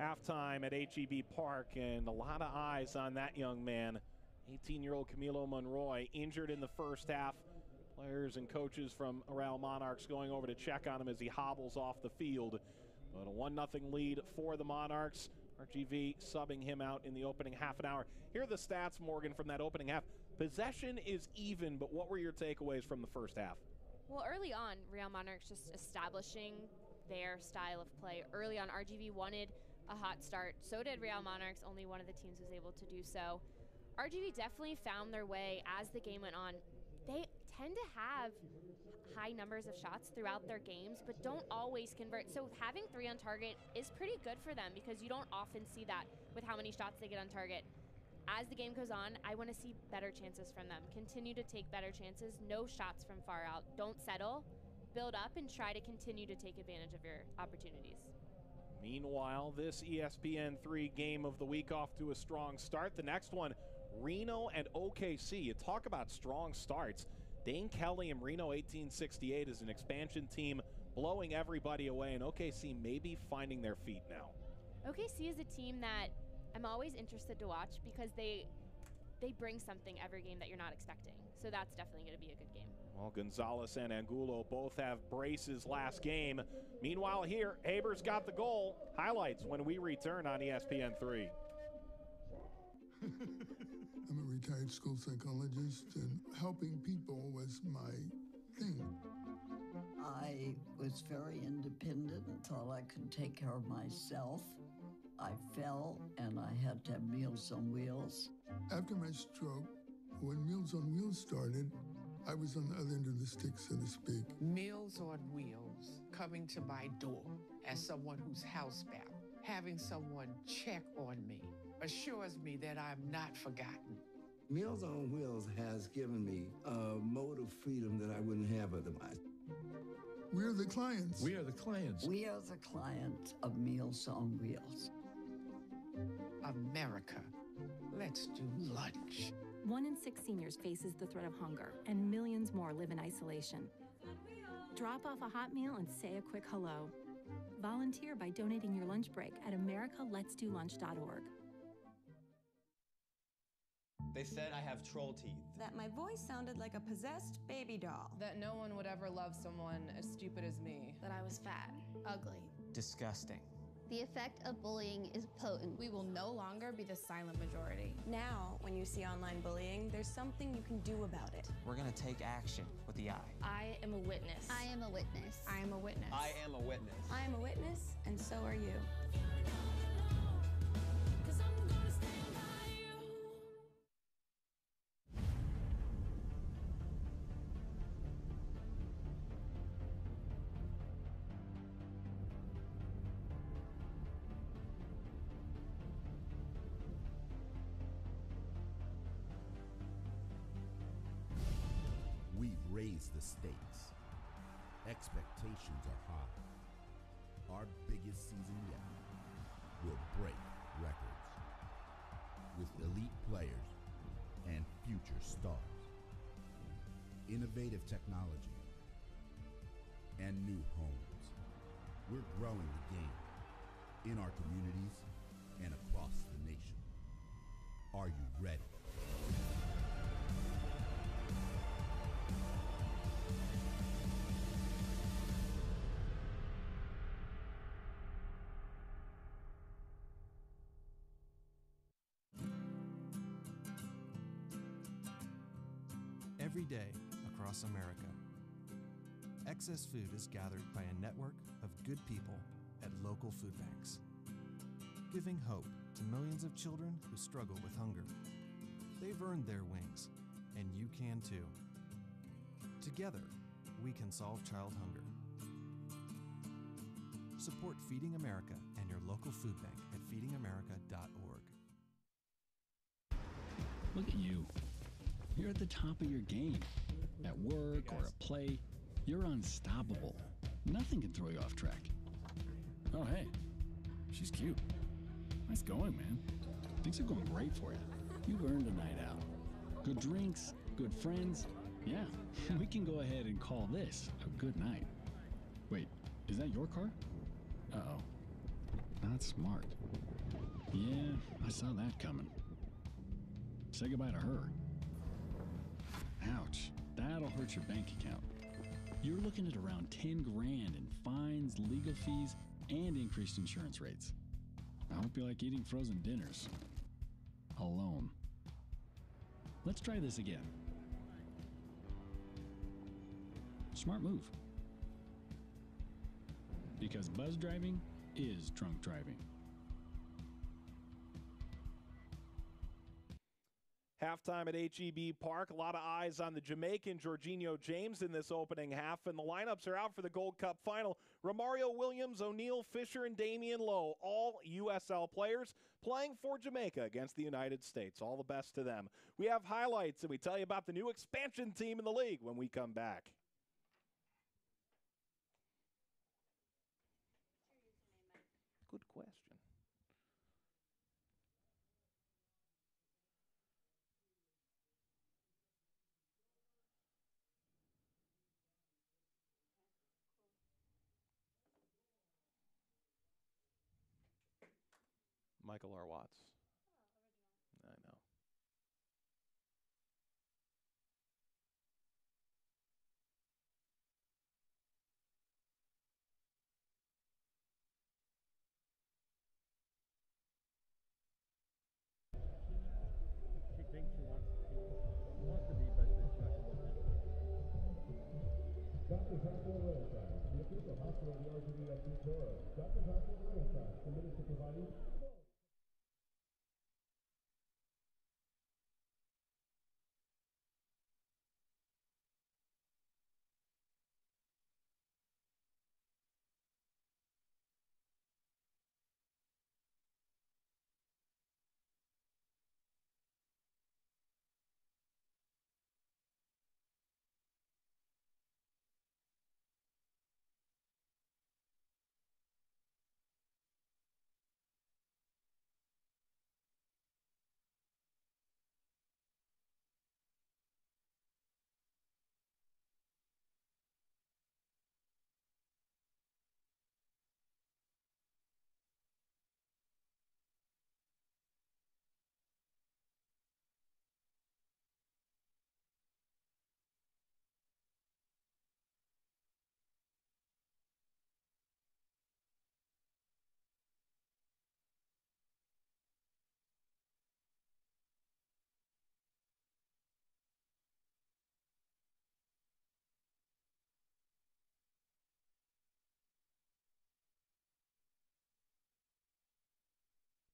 Halftime at HEB Park, and a lot of eyes on that young man. 18-year-old Camilo Monroy, injured in the first half. Players and coaches from Real Monarchs going over to check on him as he hobbles off the field. But a 1-0 lead for the Monarchs. RGV subbing him out in the opening half an hour. Here are the stats, Morgan, from that opening half. Possession is even, but what were your takeaways from the first half? Well, early on, Real Monarchs just establishing their style of play. Early on, RGV wanted a hot start. So did Real Monarchs. Only one of the teams was able to do so. RGV definitely found their way as the game went on. They tend to have high numbers of shots throughout their games, but don't always convert. So having 3 on target is pretty good for them, because you don't often see that with how many shots they get on target. As the game goes on, I want to see better chances from them. Continue to take better chances. No shots from far out. Don't settle. Build up and try to continue to take advantage of your opportunities. Meanwhile, this ESPN3 game of the week off to a strong start. The next one, Reno and OKC. You talk about strong starts. Dane Kelly and Reno 1868 is an expansion team blowing everybody away, and OKC maybe finding their feet now. OKC is a team that I'm always interested to watch, because they bring something every game that you're not expecting. So that's definitely going to be a good game. Well, Gonzalez and Angulo both have braces last game. Meanwhile here, Haber's got the goal. Highlights when we return on ESPN3. I'm a retired school psychologist, and helping people was my thing. I was very independent, thought I could take care of myself. I fell and I had to have Meals on Wheels. After my stroke, when Meals on Wheels started, I was on the other end of the stick, so to speak. Meals on Wheels, coming to my door as someone who's housebound, having someone check on me, assures me that I'm not forgotten. Meals on Wheels has given me a mode of freedom that I wouldn't have otherwise. We're the clients. We are the clients. We are the clients of Meals on Wheels. America, let's do lunch. 1 in 6 seniors faces the threat of hunger, and millions more live in isolation. Drop off a hot meal and say a quick hello. Volunteer by donating your lunch break at americaletsdolunch.org. They said I have troll teeth. That my voice sounded like a possessed baby doll. That no one would ever love someone as stupid as me. That I was fat, ugly. Disgusting. The effect of bullying is potent. We will no longer be the silent majority. Now, when you see online bullying, there's something you can do about it. We're gonna take action with the I. I am a witness. I am a witness. I am a witness. I am a witness. I am a witness, and so are you. We've raised the stakes. Expectations are high. Our biggest season yet will break records with elite players and future stars. Innovative technology and new homes. We're growing the game in our communities and across the nation. Are you ready? Every day across America, excess food is gathered by a network of good people at local food banks, giving hope to millions of children who struggle with hunger. They've earned their wings, and you can too. Together, we can solve child hunger. Support Feeding America and your local food bank at feedingamerica.org. Look at you. You're at the top of your game. At work or at play, you're unstoppable. Nothing can throw you off track. Oh, hey, she's cute. Nice going, man. Things are going great for you. You've earned a night out. Good drinks, good friends. Yeah, we can go ahead and call this a good night. Wait, is that your car? Uh-oh. Not smart. Yeah, I saw that coming. Say goodbye to her. Ouch, that'll hurt your bank account. You're looking at around 10 grand in fines, legal fees, and increased insurance rates. I hope you like eating frozen dinners. Alone. Let's try this again. Smart move. Because buzz driving is drunk driving. Halftime at HEB Park. A lot of eyes on the Jamaican Jorginho James in this opening half, and the lineups are out for the Gold Cup final. Romario Williams, O'Neal Fisher, and Damian Lowe, all USL players playing for Jamaica against the United States. All the best to them. We have highlights, and we tell you about the new expansion team in the league when we come back. Good question. Michael R. Watts. I know. She thinks she wants to be, but it's not going to happen. Doctors Hospital Riverside, the official hospital of the RGV FC Toro. Doctors Hospital Riverside, committed to providing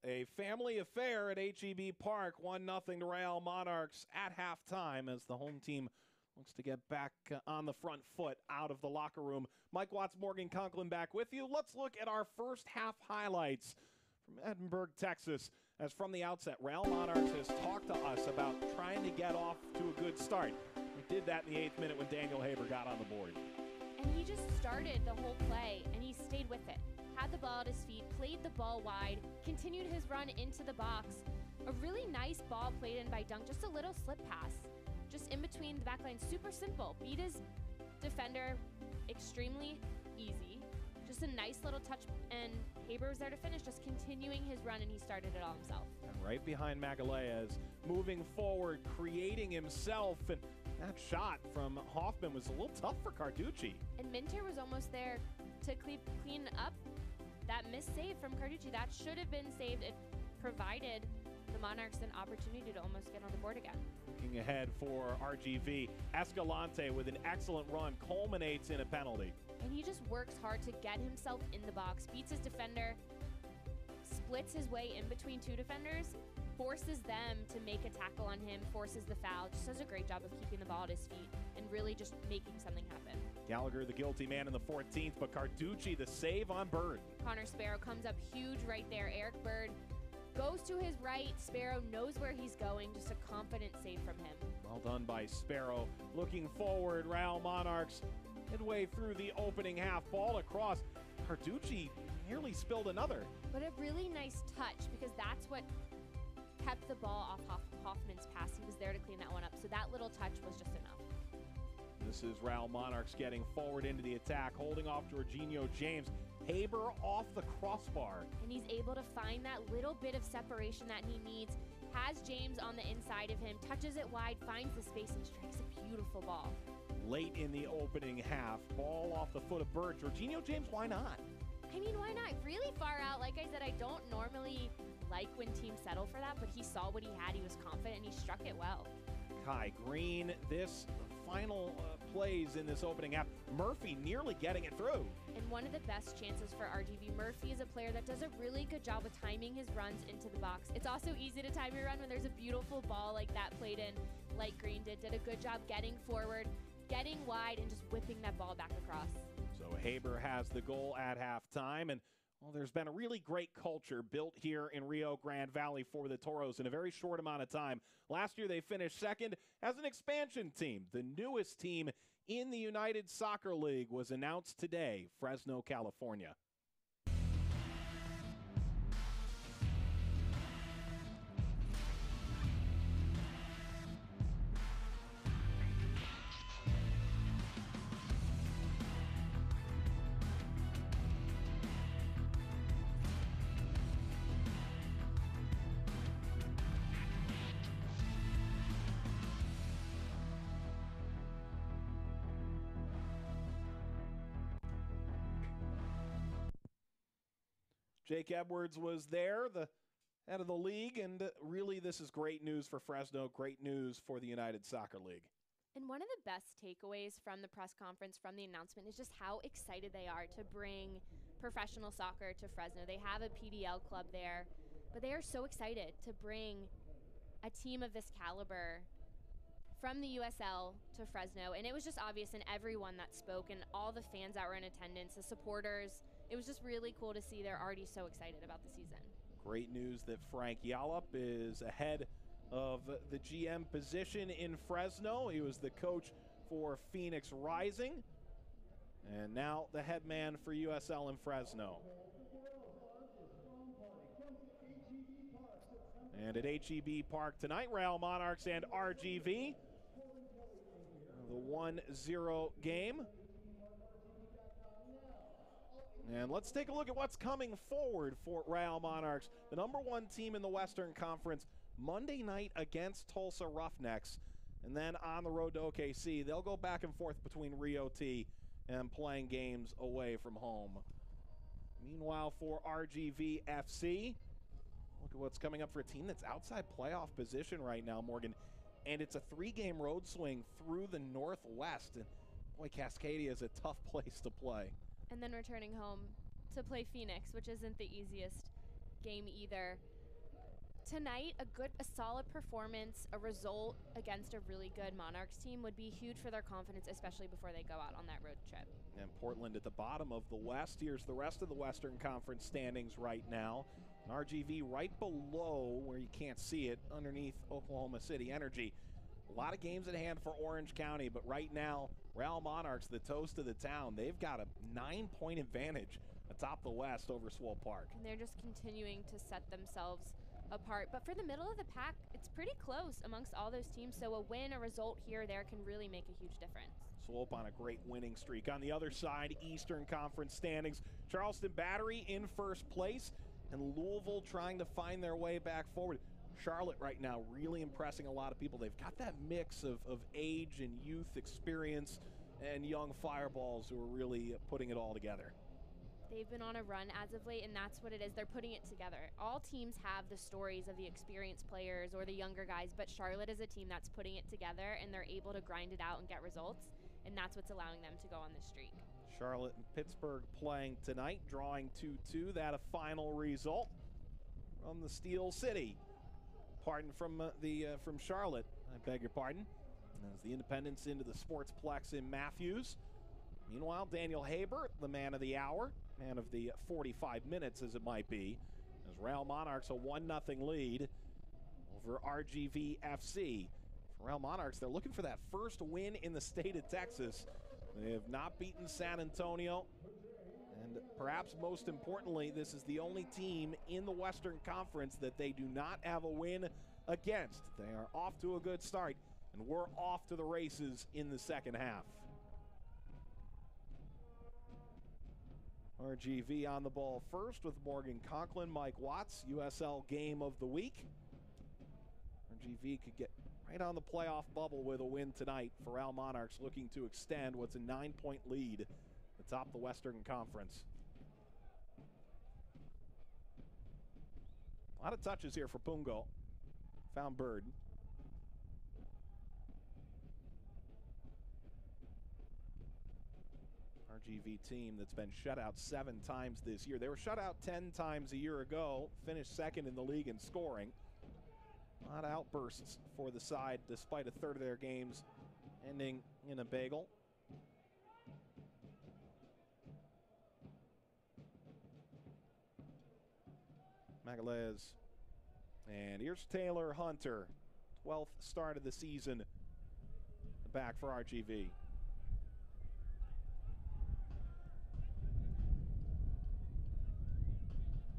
A family affair at HEB Park, 1-0 to Real Monarchs at halftime as the home team looks to get back on the front foot out of the locker room. Mike Watts, Morgan Conklin back with you. Let's look at our first half highlights from Edinburg, Texas. As from the outset, Real Monarchs has talked to us about trying to get off to a good start. We did that in the 8th minute when Daniel Haber got on the board. And he just started the whole play, and he stayed with it. Had the ball at his feet, played the ball wide, continued his run into the box. A really nice ball played in by Dunk, just a little slip pass. Just in between the back line, super simple. Beat his defender extremely easy. Just a nice little touch, and Haber was there to finish, just continuing his run, and he started it all himself. And right behind Magalhaes, moving forward, creating himself, and that shot from Hoffman was a little tough for Carducci. And Minter was almost there to clean up that missed save from Carducci. That should have been saved. It provided the Monarchs an opportunity to almost get on the board again. Looking ahead for RGV, Escalante with an excellent run culminates in a penalty. And he just works hard to get himself in the box, beats his defender, splits his way in between two defenders, forces them to make a tackle on him, forces the foul, just does a great job of keeping the ball at his feet and really just making something happen. Gallagher, the guilty man in the 14th, but Carducci, the save on Bird. Connor Sparrow comes up huge right there. Eric Bird goes to his right. Sparrow knows where he's going. Just a confident save from him. Well done by Sparrow. Looking forward, Real Monarchs midway through the opening half. Ball across. Carducci nearly spilled another. But a really nice touch, because that's what kept the ball off Hoffman's pass. He was there to clean that one up. So that little touch was just enough. This is Real Monarchs getting forward into the attack, holding off Jorginho James. Haber off the crossbar. And he's able to find that little bit of separation that he needs. Has James on the inside of him, touches it wide, finds the space, and strikes a beautiful ball. Late in the opening half, ball off the foot of Bird. Jorginho James, why not? I mean, why not? Really far out. Like I said, I don't normally like when teams settle for that, but he saw what he had. He was confident, and he struck it well. Kai Green, this final plays in this opening half. Murphy nearly getting it through. And one of the best chances for RGV. Murphy is a player that does a really good job of timing his runs into the box. It's also easy to time your run when there's a beautiful ball like that played in, like Green did. Did a good job getting forward, getting wide, and just whipping that ball back across. So Haber has the goal at halftime, and well, there's been a really great culture built here in Rio Grande Valley for the Toros in a very short amount of time. Last year, they finished second as an expansion team. The newest team in the United Soccer League was announced today, Fresno, California. Jake Edwards was there, the head of the league, and really this is great news for Fresno, great news for the United Soccer League. And one of the best takeaways from the press conference, from the announcement, is just how excited they are to bring professional soccer to Fresno. They have a PDL club there, but they are so excited to bring a team of this caliber from the USL to Fresno. And it was just obvious in everyone that spoke and all the fans that were in attendance, the supporters. It was just really cool to see they're already so excited about the season. Great news that Frank Yallop is ahead of the GM position in Fresno. He was the coach for Phoenix Rising, and now the head man for USL in Fresno. And at HEB Park tonight, Real Monarchs and RGV, the 1-0 game. And let's take a look at what's coming forward for Real Monarchs. The #1 team in the Western Conference, Monday night against Tulsa Roughnecks. And then on the road to OKC, they'll go back and forth between Rio T and playing games away from home. Meanwhile, for RGV FC, look at what's coming up for a team that's outside playoff position right now, Morgan. And it's a 3-game road swing through the Northwest. And boy, Cascadia is a tough place to play. And then returning home to play Phoenix, which isn't the easiest game either. Tonight, a solid performance, a result against a really good Monarchs team would be huge for their confidence, especially before they go out on that road trip. And Portland at the bottom of the West. Here's the rest of the Western Conference standings right now. And RGV right below, where you can't see it, underneath Oklahoma City Energy. A lot of games at hand for Orange County, but right now, Real Monarchs, the toast of the town, they've got a 9-point advantage atop the West over Swope Park. And they're just continuing to set themselves apart. But for the middle of the pack, it's pretty close amongst all those teams, so a win, a result here or there can really make a huge difference. Swope on a great winning streak. On the other side, Eastern Conference standings, Charleston Battery in first place, and Louisville trying to find their way back forward. Charlotte right now really impressing a lot of people. They've got that mix of age and youth experience and young fireballs who are really putting it all together. They've been on a run as of late, and that's what it is. They're putting it together. All teams have the stories of the experienced players or the younger guys, but Charlotte is a team that's putting it together, and they're able to grind it out and get results, and that's what's allowing them to go on this streak. Charlotte and Pittsburgh playing tonight, drawing 2-2. That a final result from the Steel City. Pardon from Charlotte, I beg your pardon. As the Independents into the Sportsplex in Matthews. Meanwhile, Daniel Haber, the man of the hour, man of the 45 minutes as it might be, as Real Monarchs a 1-0 lead over RGV FC. For Real Monarchs, they're looking for that first win in the state of Texas. They have not beaten San Antonio, and perhaps most importantly, this is the only team in the Western Conference that they do not have a win against. They are off to a good start, and we're off to the races in the second half. RGV on the ball first with Morgan Conklin, Mike Watts, USL game of the week. RGV could get right on the playoff bubble with a win tonight for Real Monarchs, looking to extend what's a 9-point lead atop the Western Conference. A lot of touches here for Pungo. Found Bird. RGV team that's been shut out 7 times this year. They were shut out 10 times a year ago, finished second in the league in scoring. A lot of outbursts for the side, despite a third of their games ending in a bagel. Magalhaes. And here's Taylor Hunter, 12th start of the season, back for RGV.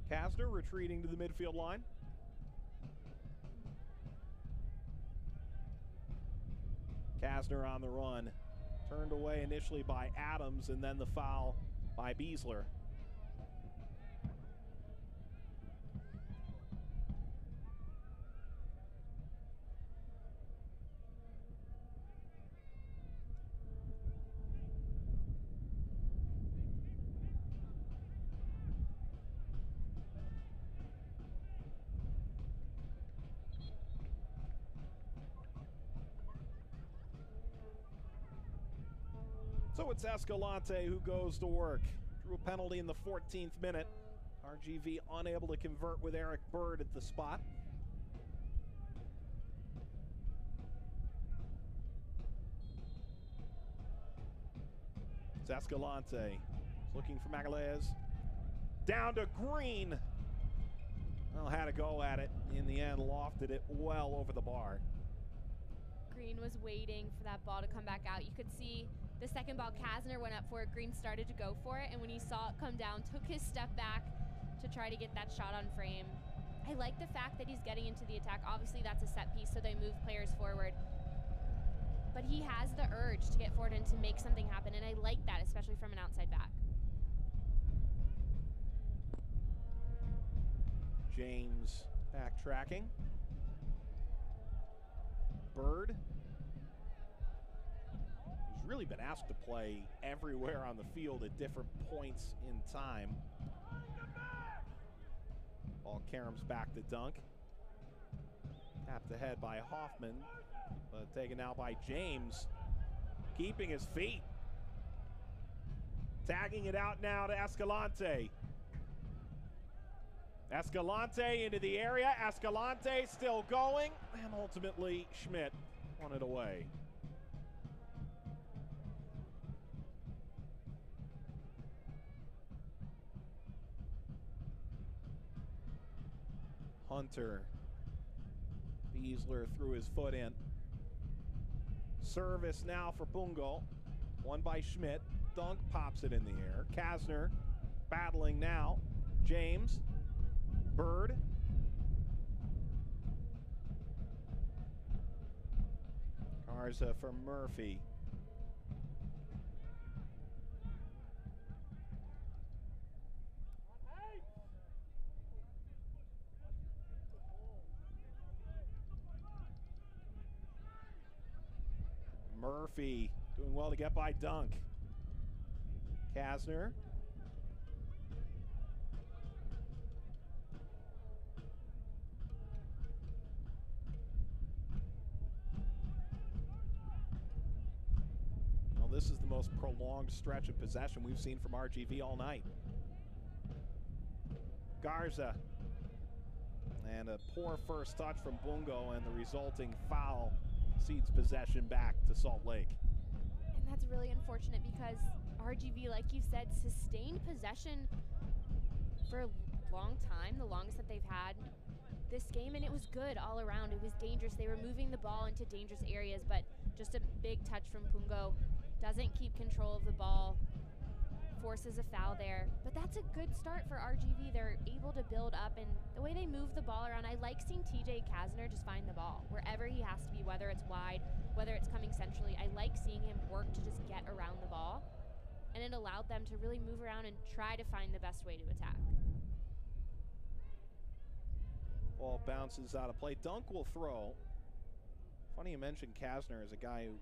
Kasner retreating to the midfield line. Kasner on the run. Turned away initially by Adams, and then the foul by Beasler. So it's Escalante who goes to work. Drew a penalty in the 14th minute. RGV unable to convert with Eric Bird at the spot. It's Escalante. Looking for Magalhaes. Down to Green. Well, had a go at it. In the end, lofted it well over the bar. Green was waiting for that ball to come back out. You could see the second ball Kasner went up for it. Green started to go for it, and when he saw it come down, took his step back to try to get that shot on frame. I like the fact that he's getting into the attack. Obviously, that's a set piece, so they move players forward. But he has the urge to get forward and to make something happen, and I like that, especially from an outside back. James backtracking. Bird. He's really been asked to play everywhere on the field at different points in time. Ball caroms back to Dunk. Tapped ahead by Hoffman, but taken out by James. Keeping his feet. Tagging it out now to Escalante. Escalante into the area. Escalante still going, and ultimately Schmidt won it away. Hunter. Beasler threw his foot in. Service now for Pungo. Won by Schmidt. Dunk pops it in the air. Kasner battling now. James. Bird. Garza for Murphy. Murphy doing well to get by Dunk. Kasner. Well, this is the most prolonged stretch of possession we've seen from RGV all night. Garza. And a poor first touch from Bungo, and the resulting foul cedes possession back to Salt Lake. And that's really unfortunate because RGV, like you said, sustained possession for a long time, the longest that they've had this game, and it was good all around. It was dangerous. They were moving the ball into dangerous areas, but just a big touch from Pungo. Doesn't keep control of the ball, forces a foul there. But that's a good start for RGV. They're able to build up, and the way they move the ball around, I like seeing TJ Kasner just find the ball wherever he has to be, whether it's wide, whether it's coming centrally. I like seeing him work to just get around the ball, and it allowed them to really move around and try to find the best way to attack. Ball bounces out of play. Dunk will throw. Funny you mentioned Kasner as a guy who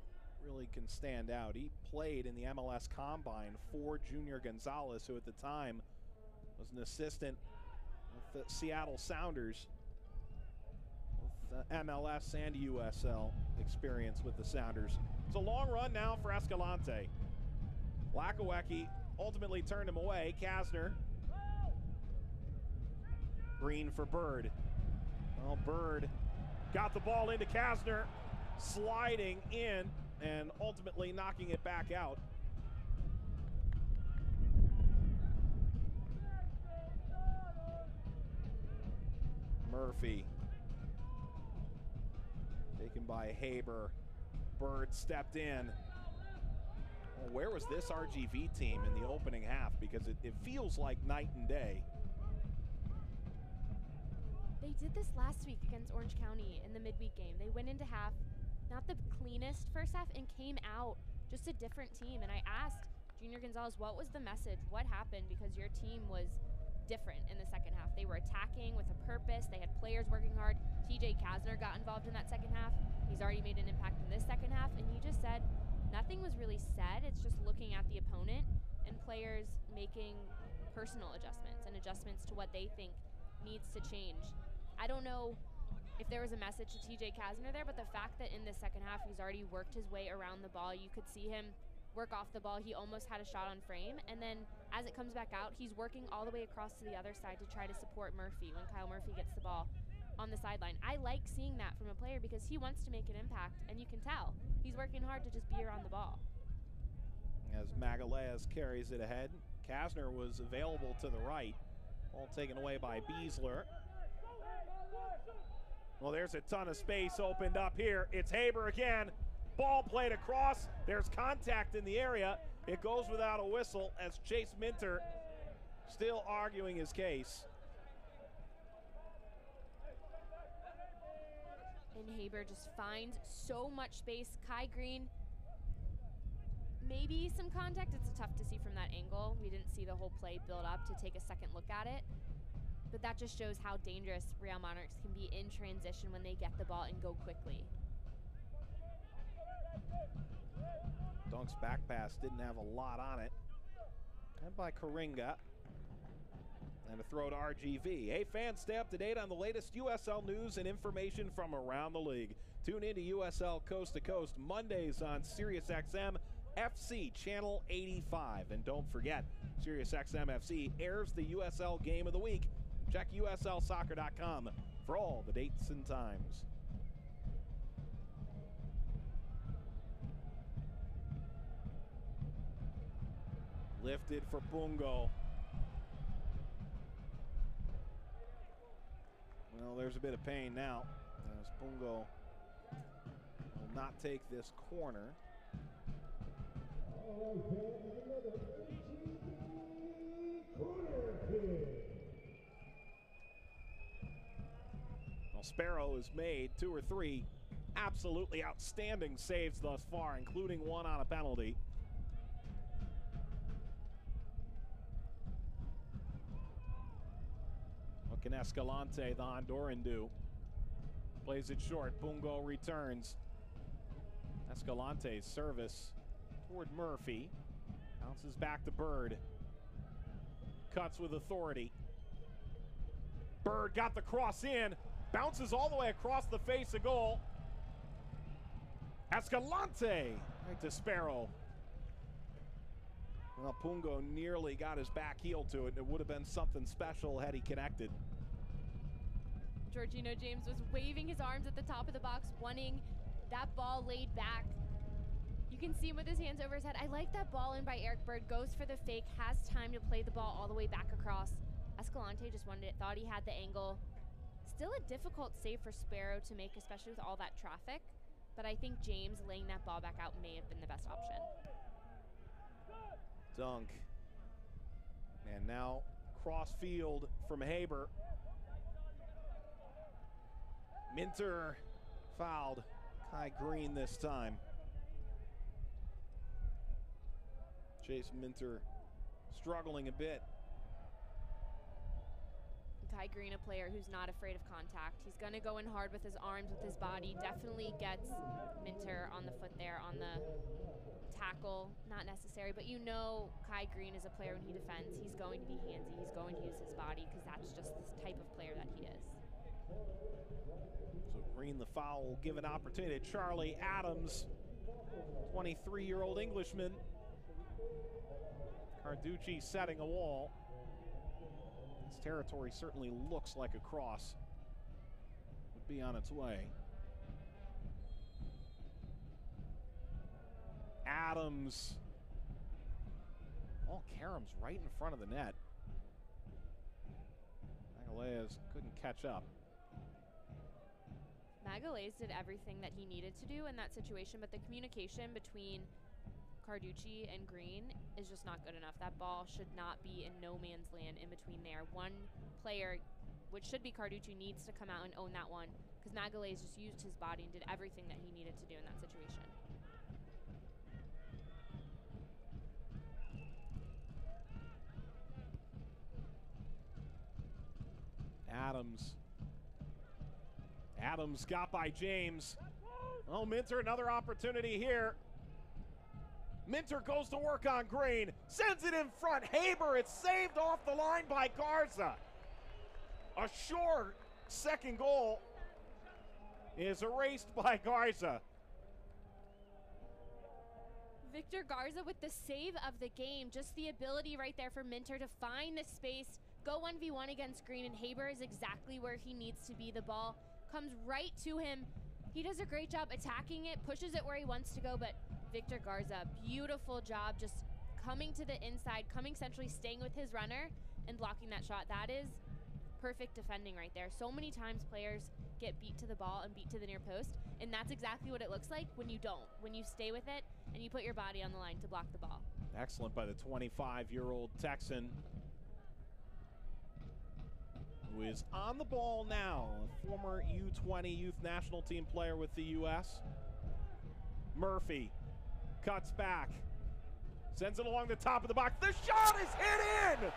really can stand out. He played in the MLS Combine for Junior Gonzalez, who at the time was an assistant with the Seattle Sounders, with MLS and USL experience with the Sounders. It's a long run now for Escalante. Lakawecki ultimately turned him away. Kasner. Green for Bird. Well, Bird got the ball into Kasner, sliding in and ultimately knocking it back out. Murphy. Taken by Haber. Bird stepped in. Well, where was this RGV team in the opening half? Because it feels like night and day. They did this last week against Orange County in the midweek game. They went into half, not the cleanest first half, and came out just a different team. And I asked Junior Gonzalez, what was the message? What happened? Because your team was different in the second half. They were attacking with a purpose. They had players working hard. TJ Kasner got involved in that second half. He's already made an impact in this second half. And he just said nothing was really said. It's just looking at the opponent and players making personal adjustments and adjustments to what they think needs to change. I don't know if there was a message to TJ Kasner there, but the fact that in the second half he's already worked his way around the ball, you could see him work off the ball. He almost had a shot on frame, and then as it comes back out, he's working all the way across to the other side to try to support Murphy when Kyle Murphy gets the ball on the sideline. I like seeing that from a player because he wants to make an impact, and you can tell. He's working hard to just be around the ball. As Magalhaes carries it ahead, Kasner was available to the right. Ball taken away by Beasler. Well, there's a ton of space opened up here. It's Haber again. Ball played across. There's contact in the area. It goes without a whistle as Chase Minter still arguing his case. And Haber just finds so much space. Kai Green, maybe some contact. It's tough to see from that angle. We didn't see the whole play build up to take a second look at it. But that just shows how dangerous Real Monarchs can be in transition when they get the ball and go quickly. Dunk's back pass didn't have a lot on it. And by Karinga. And a throw to RGV. Hey fans, stay up to date on the latest USL news and information from around the league. Tune into USL Coast to Coast Mondays on SiriusXM FC Channel 85. And don't forget, SiriusXM FC airs the USL Game of the Week Check uslsoccer.com for all the dates and times. Lifted for Pungo. Well, there's a bit of pain now as Pungo will not take this corner. Well, Sparrow has made 2 or 3 absolutely outstanding saves thus far, including one on a penalty. What can Escalante, the Honduran, do? Plays it short. Pungo returns. Escalante's service toward Murphy. Bounces back to Bird. Cuts with authority. Bird got the cross in. Bounces all the way across the face of goal. Escalante right to Sparrow. Well, Pungo nearly got his back heel to it. It would have been something special had he connected. Georgino James was waving his arms at the top of the box, wanting that ball laid back. You can see him with his hands over his head. I like that ball in by Eric Bird. Goes for the fake, has time to play the ball all the way back across. Escalante just wanted it, thought he had the angle. Still a difficult save for Sparrow to make, especially with all that traffic. But I think James laying that ball back out may have been the best option. Dunk. And now cross field from Haber. Minter fouled Kai Green this time. Chase Minter struggling a bit. Kai Green, a player who's not afraid of contact. He's going to go in hard with his arms, with his body. Definitely gets Minter on the foot there on the tackle. Not necessary, but you know Kai Green is a player when he defends. He's going to be handsy. He's going to use his body because that's just the type of player that he is. So Green, the foul, will give an opportunity to Charlie Adams, 23-year-old Englishman. Carducci setting a wall. His territory certainly looks like a cross would be on its way. Adams. Oh, Karam's right in front of the net. Magalhaes couldn't catch up. Magalhaes did everything that he needed to do in that situation, but the communication between Carducci and Green is just not good enough. That ball should not be in no man's land in between there. One player, which should be Carducci, needs to come out and own that one because Magalhaes just used his body and did everything that he needed to do in that situation. Adams got by James. Oh, Minter, another opportunity here. Minter goes to work on Green, sends it in front. Haber, it's saved off the line by Garza. A short second goal is erased by Garza. Victor Garza with the save of the game. Just the ability right there for Minter to find the space, go 1v1 against Green, and Haber is exactly where he needs to be. The ball comes right to him. He does a great job attacking it, pushes it where he wants to go, but Victor Garza, beautiful job just coming to the inside, coming centrally, staying with his runner, and blocking that shot. That is perfect defending right there. So many times players get beat to the ball and beat to the near post, and that's exactly what it looks like when you don't, when you stay with it and you put your body on the line to block the ball. Excellent by the 25-year-old Texan, who is on the ball now, a former U20 youth national team player with the U.S. Murphy cuts back, sends it along the top of the box. The shot is hit in!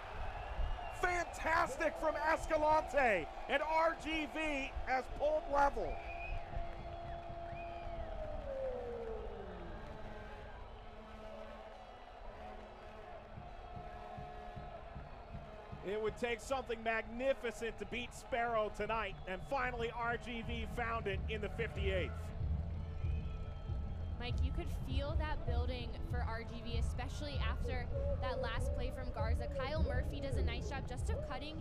Fantastic from Escalante, and RGV has pulled level. It would take something magnificent to beat Sparrow tonight, and finally RGV found it in the 58th. Mike, you could feel that building for RGV, especially after that last play from Garza. Kyle Murphy does a nice job just of cutting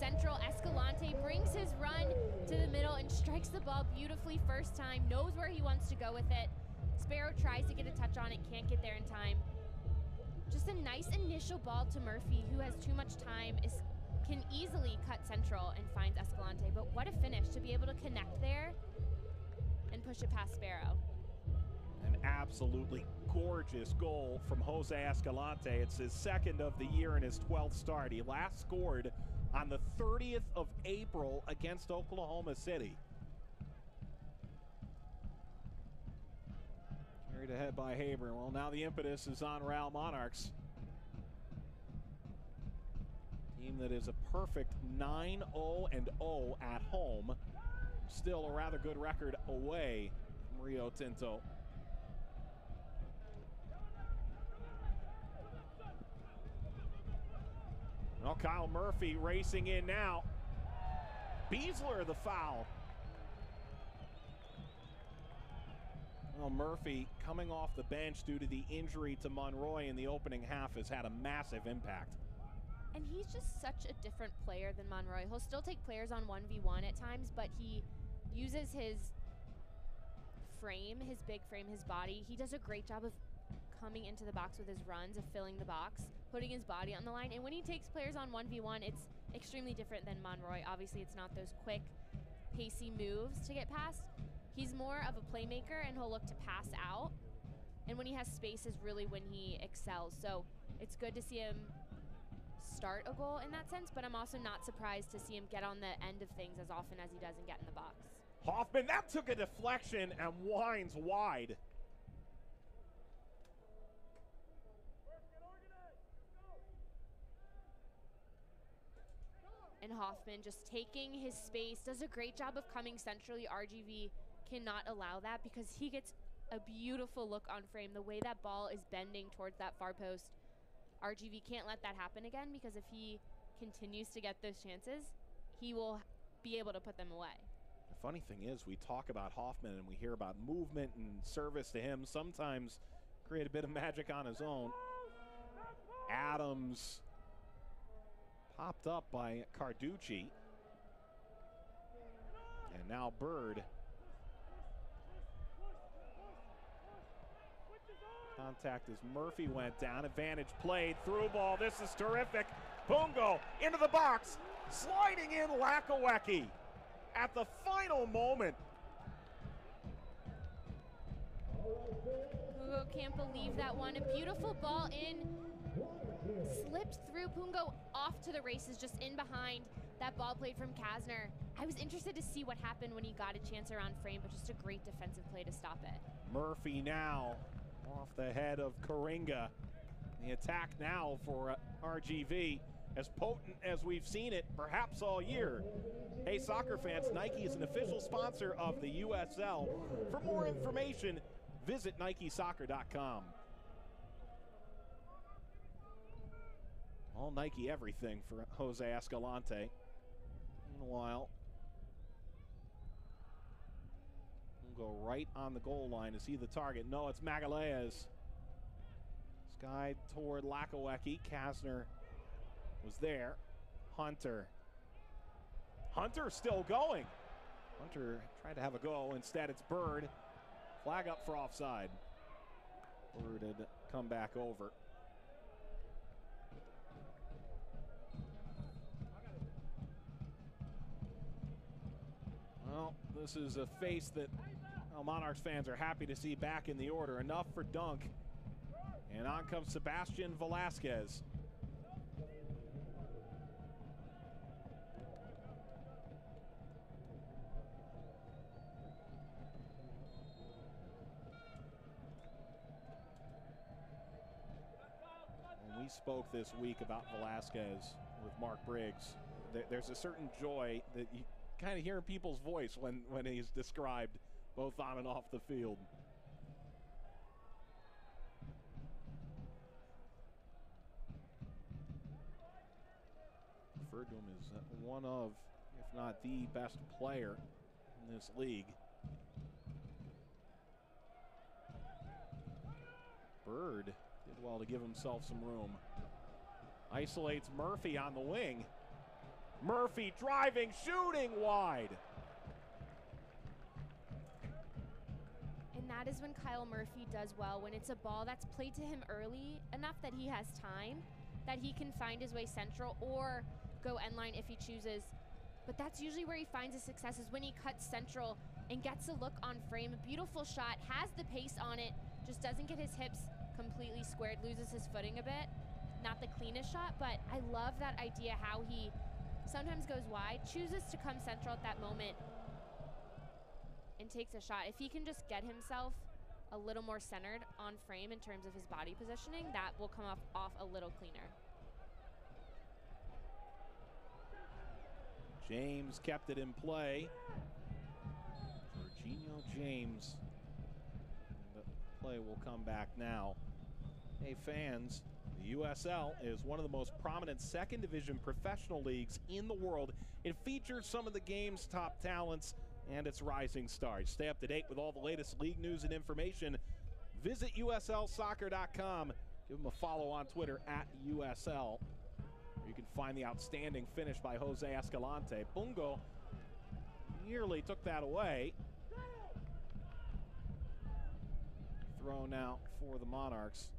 central. Escalante brings his run to the middle and strikes the ball beautifully first time, knows where he wants to go with it. Sparrow tries to get a touch on it, can't get there in time. Just a nice initial ball to Murphy, who has too much time, can easily cut central and finds Escalante. But what a finish to be able to connect there and push it past Sparrow. An absolutely gorgeous goal from Jose Escalante. It's his second of the year and his 12th start. He last scored on the 30th of April against Oklahoma City. Carried ahead by Haber. Well, now the impetus is on Real Monarchs. Team that is a perfect 9-0-0 at home. Still a rather good record away from Rio Tinto. Well, Kyle Murphy racing in now. Beasler the foul. Well, Murphy coming off the bench due to the injury to Monroy in the opening half has had a massive impact. And he's just such a different player than Monroy. He'll still take players on 1v1 at times, but he uses his frame, his big frame, his body. He does a great job of coming into the box with his runs, of filling the box, putting his body on the line. And when he takes players on 1v1, it's extremely different than Monroy. Obviously, it's not those quick, pacey moves to get past. He's more of a playmaker, and he'll look to pass out. And when he has space is really when he excels. So it's good to see him start a goal in that sense, but I'm also not surprised to see him get on the end of things as often as he does and get in the box. Hoffman, that took a deflection and winds wide. And Hoffman just taking his space, does a great job of coming centrally. RGV cannot allow that because he gets a beautiful look on frame. The way that ball is bending towards that far post, RGV can't let that happen again, because if he continues to get those chances, he will be able to put them away. The funny thing is, we talk about Hoffman and we hear about movement and service to him, sometimes create a bit of magic on his own. Adams popped up by Carducci. And now Bird. Contact as Murphy went down. Advantage played. Through ball. This is terrific. Pungo into the box. Sliding in Lakawecki at the final moment. Pungo can't believe that one. A beautiful ball in. Slipped through. Pungo off to the races, just in behind. That ball played from Kasner. I was interested to see what happened when he got a chance around frame, but just a great defensive play to stop it. Murphy now off the head of Karinga. The attack now for RGV, as potent as we've seen it perhaps all year. Hey, soccer fans, Nike is an official sponsor of the USL. For more information, visit NikeSoccer.com. All Nike everything for Jose Escalante. Meanwhile, we'll go right on the goal line. Is he the target? No, it's Magalhaes. Skied toward Lakawecki. Kasner was there. Hunter. Hunter still going. Hunter tried to have a go. Instead, it's Bird. Flag up for offside. Bird had come back over. Well, this is a face that Monarchs fans are happy to see back in the order. Enough for Dunk. And on comes Sebastian Velasquez. And we spoke this week about Velasquez with Mark Briggs. There's a certain joy that you kind of hear in people's voice when he's described both on and off the field. Referred to him as one of, if not the best player in this league. Bird did well to give himself some room. Isolates Murphy on the wing. Murphy driving, shooting wide. And that is when Kyle Murphy does well, when it's a ball that's played to him early enough that he has time, that he can find his way central or go end line if he chooses. But that's usually where he finds his success, is when he cuts central and gets a look on frame. A beautiful shot, has the pace on it, just doesn't get his hips completely squared, loses his footing a bit. Not the cleanest shot, but I love that idea how he sometimes goes wide, chooses to come central at that moment, and takes a shot. If he can just get himself a little more centered on frame in terms of his body positioning, that will come off a little cleaner. James kept it in play. Jorginho James. The play will come back now. Hey fans, the USL is one of the most prominent second division professional leagues in the world. It features some of the game's top talents and its rising stars. Stay up to date with all the latest league news and information. Visit USLsoccer.com. Give them a follow on Twitter @USL. You can find the outstanding finish by Jose Escalante. Bungo nearly took that away. Throw now for the Monarchs.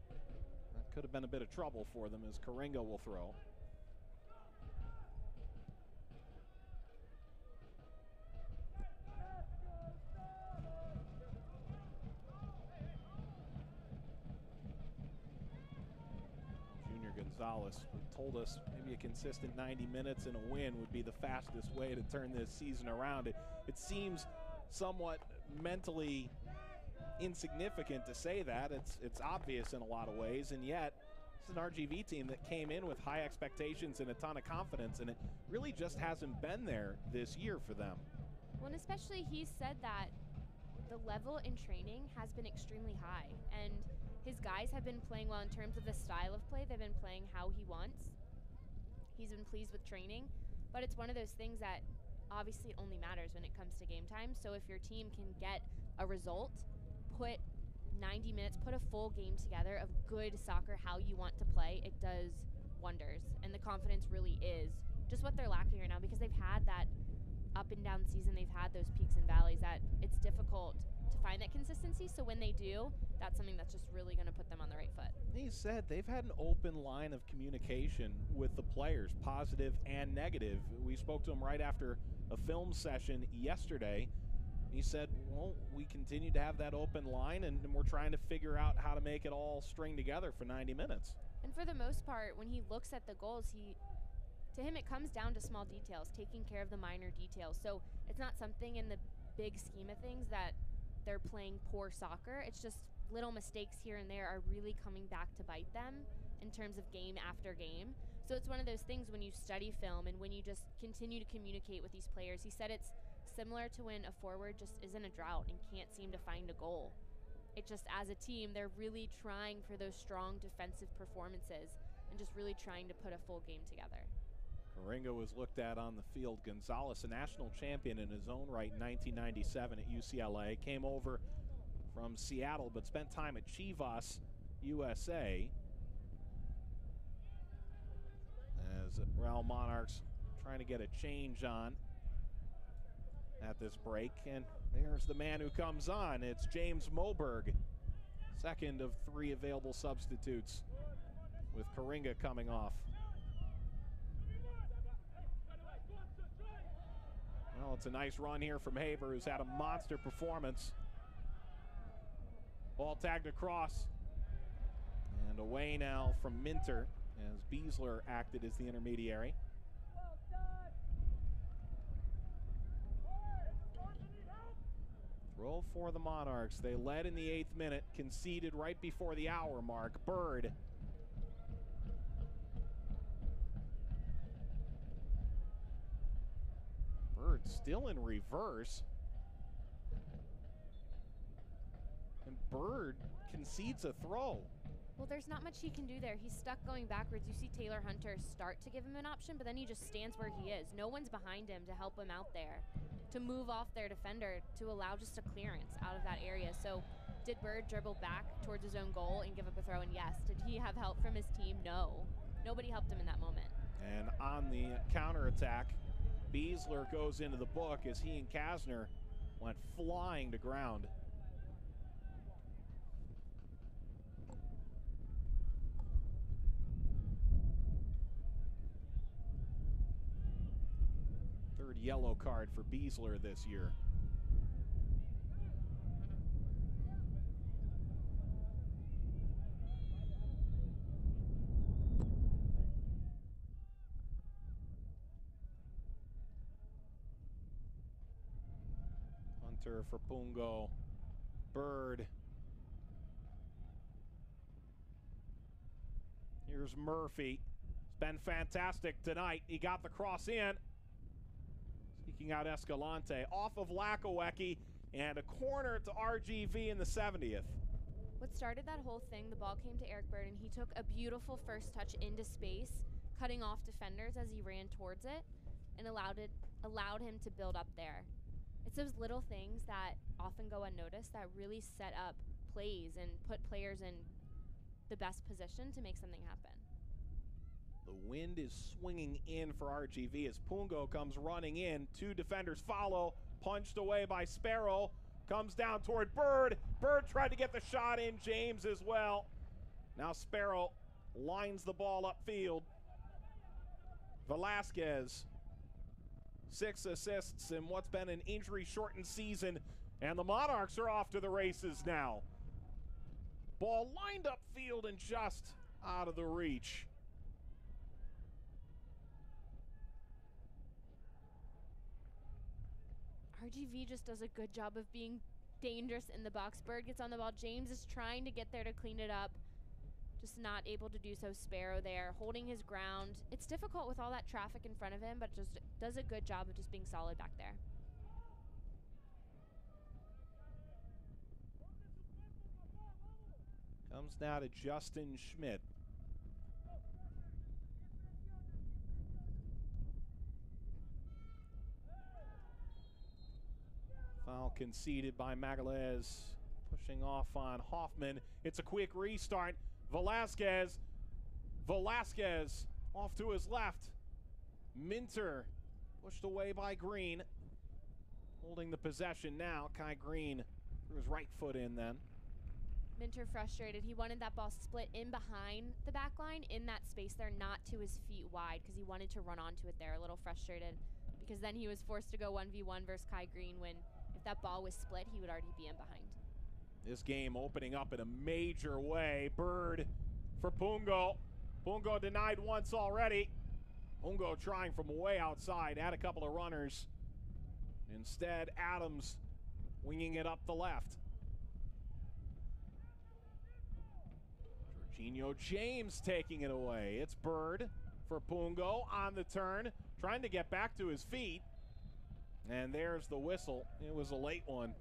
That could have been a bit of trouble for them as Karinga will throw. Gonzalez told us maybe a consistent 90 minutes and a win would be the fastest way to turn this season around. It seems somewhat mentally insignificant to say that. It's obvious in a lot of ways, and yet this is an RGV team that came in with high expectations and a ton of confidence, and it really just hasn't been there this year for them. Well, and especially he said that the level in training has been extremely high, and his guys have been playing well in terms of the style of play. They've been playing how he wants. He's been pleased with training, but it's one of those things that obviously only matters when it comes to game time. So if your team can get a result, put 90 minutes, put a full game together of good soccer, how you want to play, it does wonders. And the confidence really is just what they're lacking right now, because they've had that up and down season. They've had those peaks and valleys that it's difficult to find that consistency. So when they do, that's something that's just really going to put them on the right foot. He said they've had an open line of communication with the players, positive and negative. We spoke to him right after a film session yesterday. He said, well, we continue to have that open line, and we're trying to figure out how to make it all string together for 90 minutes. And for the most part, when he looks at the goals, to him it comes down to small details, taking care of the minor details. So it's not something in the big scheme of things that they're playing poor soccer. It's just little mistakes here and there are really coming back to bite them in terms of game after game. So it's one of those things when you study film and when you just continue to communicate with these players. He said it's similar to when a forward just is in a drought and can't seem to find a goal. It just, as a team, they're really trying for those strong defensive performances and just really trying to put a full game together. Karinga was looked at on the field. Gonzalez, a national champion in his own right in 1997 at UCLA, came over from Seattle but spent time at Chivas, USA. As Real Monarchs trying to get a change on at this break, and there's the man who comes on. It's James Moberg, second of 3 available substitutes, with Karinga coming off. Well, it's a nice run here from Haber, who's had a monster performance. Ball tagged across, and away now from Minter as Beasler acted as the intermediary. Throw for the Monarchs. They led in the 8th minute, conceded right before the hour mark. Bird. Bird still in reverse. And Bird concedes a throw. Well, there's not much he can do there. He's stuck going backwards. You see Taylor Hunter start to give him an option, but then he just stands where he is. No one's behind him to help him out there, to move off their defender, to allow just a clearance out of that area. So did Bird dribble back towards his own goal and give up a throw? And yes. Did he have help from his team? No. Nobody helped him in that moment. And on the counterattack, Beasler goes into the book as he and Kasner went flying to ground. Third yellow card for Beasler this year. Hunter for Pungo. Bird. Here's Murphy. It's been fantastic tonight. He got the cross in. Seeking out Escalante. Off of Lakowecki and a corner to RGV in the 70th. What started that whole thing, the ball came to Eric Bird, and he took a beautiful first touch into space, cutting off defenders as he ran towards it, and allowed him to build up there. It's those little things that often go unnoticed that really set up plays and put players in the best position to make something happen. The wind is swinging in for RGV as Pungo comes running in. Two defenders follow, punched away by Sparrow. Comes down toward Bird. Bird tried to get the shot in, James as well. Now Sparrow lines the ball upfield. Velasquez, 6 assists in what's been an injury-shortened season, and the Monarchs are off to the races now. Ball lined upfield and just out of the reach. RGV just does a good job of being dangerous in the box. Bird gets on the ball. James is trying to get there to clean it up. Just not able to do so. Sparrow there, holding his ground. It's difficult with all that traffic in front of him, but just does a good job of just being solid back there. Comes now to Justin Schmidt. Foul conceded by Magalhaes, pushing off on Hoffman. It's a quick restart. Velasquez off to his left. Minter pushed away by Green. Holding the possession now. Kai Green threw his right foot in then. Minter frustrated. He wanted that ball split in behind the back line in that space there, not to his feet wide, because he wanted to run onto it there. A little frustrated because then he was forced to go 1v1 versus Kai Green when if that ball was split, he would already be in behind. This game opening up in a major way. Bird for Pungo. Pungo denied once already. Pungo trying from way outside, had a couple of runners. Instead, Adams winging it up the left. Jorginho James taking it away. It's Bird for Pungo on the turn, trying to get back to his feet. And there's the whistle. It was a late one.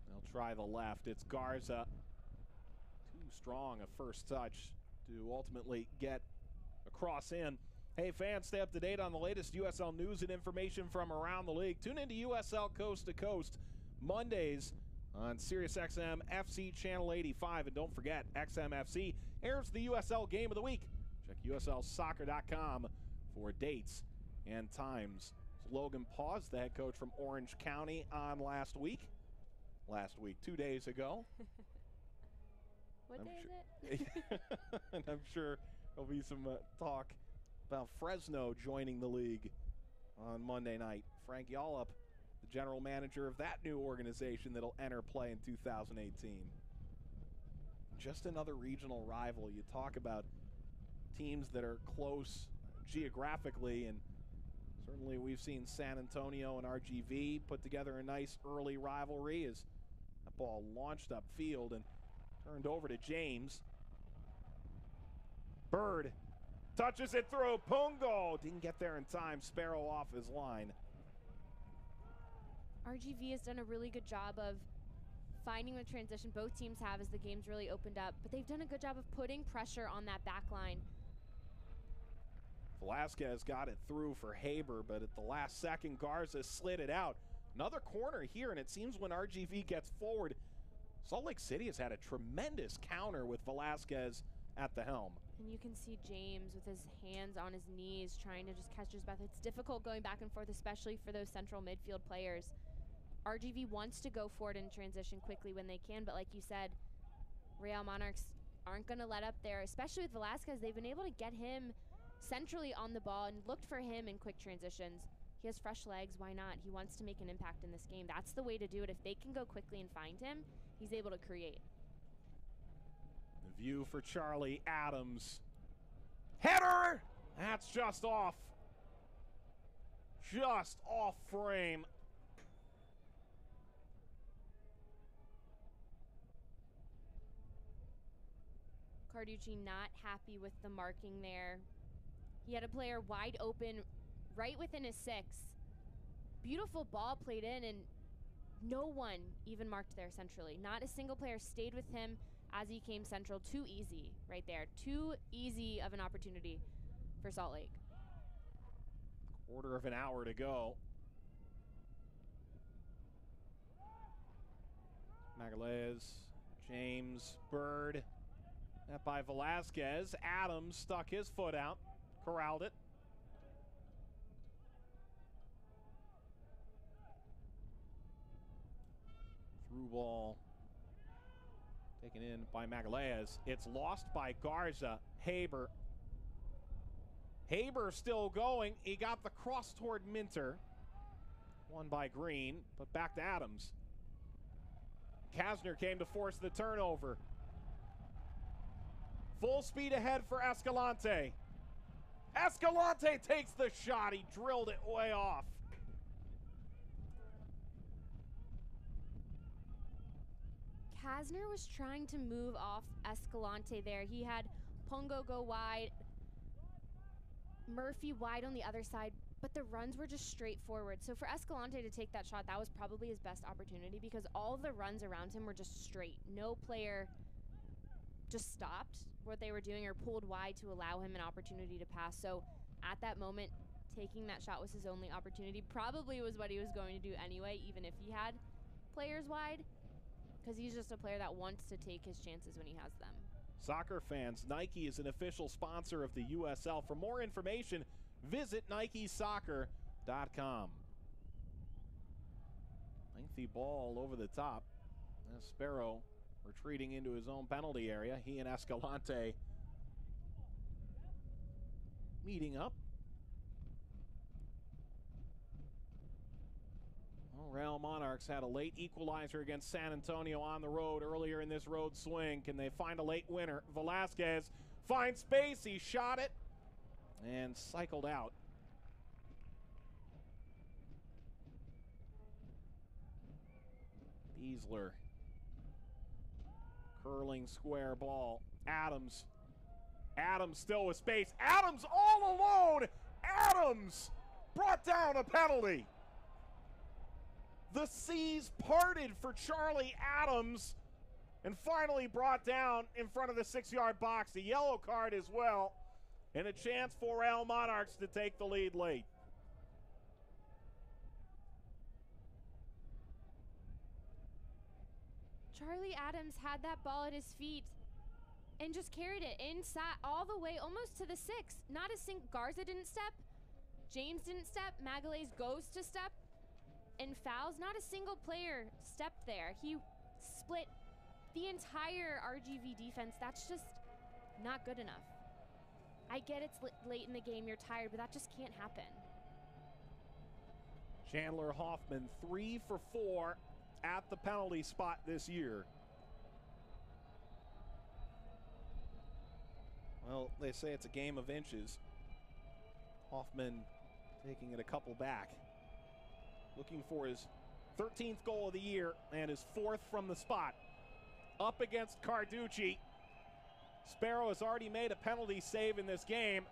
They'll try the left. It's Garza. Too strong a first touch to ultimately get across in. Hey fans, stay up to date on the latest USL news and information from around the league. Tune into USL Coast to Coast Mondays on SiriusXM FC Channel 85. And don't forget, XMFC airs the USL Game of the Week. Check USLsoccer.com for dates and times. Logan Paws, the head coach from Orange County, on last week. 2 days ago. What day is it? And I'm sure there'll be some talk about Fresno joining the league on Monday night. Frank Yallop, the general manager of that new organization that'll enter play in 2018. Just another regional rival. You talk about teams that are close geographically, and certainly we've seen San Antonio and RGV put together a nice early rivalry as that ball launched upfield and turned over to James. Bird touches it through. Pungo didn't get there in time. Sparrow off his line. RGV has done a really good job of finding the transition. Both teams have as the game's really opened up, but they've done a good job of putting pressure on that back line. Velasquez got it through for Haber, but at the last second, Garza slid it out. Another corner here, and it seems when RGV gets forward, Salt Lake City has had a tremendous counter with Velasquez at the helm. And you can see James with his hands on his knees trying to just catch his breath. It's difficult going back and forth, especially for those central midfield players. RGV wants to go forward and transition quickly when they can, but like you said, Real Monarchs aren't going to let up there, especially with Velasquez. They've been able to get him centrally on the ball and looked for him in quick transitions. He has fresh legs, why not? He wants to make an impact in this game. That's the way to do it. If they can go quickly and find him, he's able to create. The view for Charlie Adams. Header! That's just off. Just off frame. Carducci not happy with the marking there. He had a player wide open right within his 6. Beautiful ball played in, and no one even marked there centrally. Not a single player stayed with him as he came central. Too easy right there. Too easy of an opportunity for Salt Lake. Quarter of an hour to go. Magalhaes, James, Bird. That by Velasquez. Adams stuck his foot out, corralled it. Through ball taken in by Magalhaes. It's lost by Garza. Haber. Haber still going. He got the cross toward Minter. Won by Green, but back to Adams. Kasner came to force the turnover. Full speed ahead for Escalante. Escalante takes the shot. He drilled it way off. Kasner was trying to move off Escalante there. He had Pongo go wide, Murphy wide on the other side, but the runs were just straightforward. So for Escalante to take that shot, that was probably his best opportunity because all the runs around him were just straight. No player just stopped what they were doing or pulled wide to allow him an opportunity to pass. So at that moment, taking that shot was his only opportunity. Probably was what he was going to do anyway, even if he had players wide, because he's just a player that wants to take his chances when he has them. Soccer fans, Nike is an official sponsor of the USL. For more information, visit NikeSoccer.com. Lengthy ball over the top. Sparrow retreating into his own penalty area. He and Escalante meeting up. Well, Real Monarchs had a late equalizer against San Antonio on the road earlier in this road swing. Can they find a late winner? Velasquez finds space. He shot it and cycled out. Beasler. Curling square ball. Adams. Adams still with space. Adams all alone. Adams brought down a penalty. The seas parted for Charlie Adams and finally brought down in front of the 6-yard box. A yellow card as well, and a chance for Real Monarchs to take the lead late. Charlie Adams had that ball at his feet and just carried it inside all the way almost to the 6. Not a single, Garza didn't step, James didn't step, Magalhaes goes to step and fouls. Not a single player stepped there. He split the entire RGV defense. That's just not good enough. I get it's late in the game, you're tired, but that just can't happen. Chandler Hoffman 3 for 4 at the penalty spot this year. Well, they say it's a game of inches. Hoffman taking it a couple back. Looking for his 13th goal of the year and his 4th from the spot. Up against Carducci. Sparrow has already made a penalty save in this game.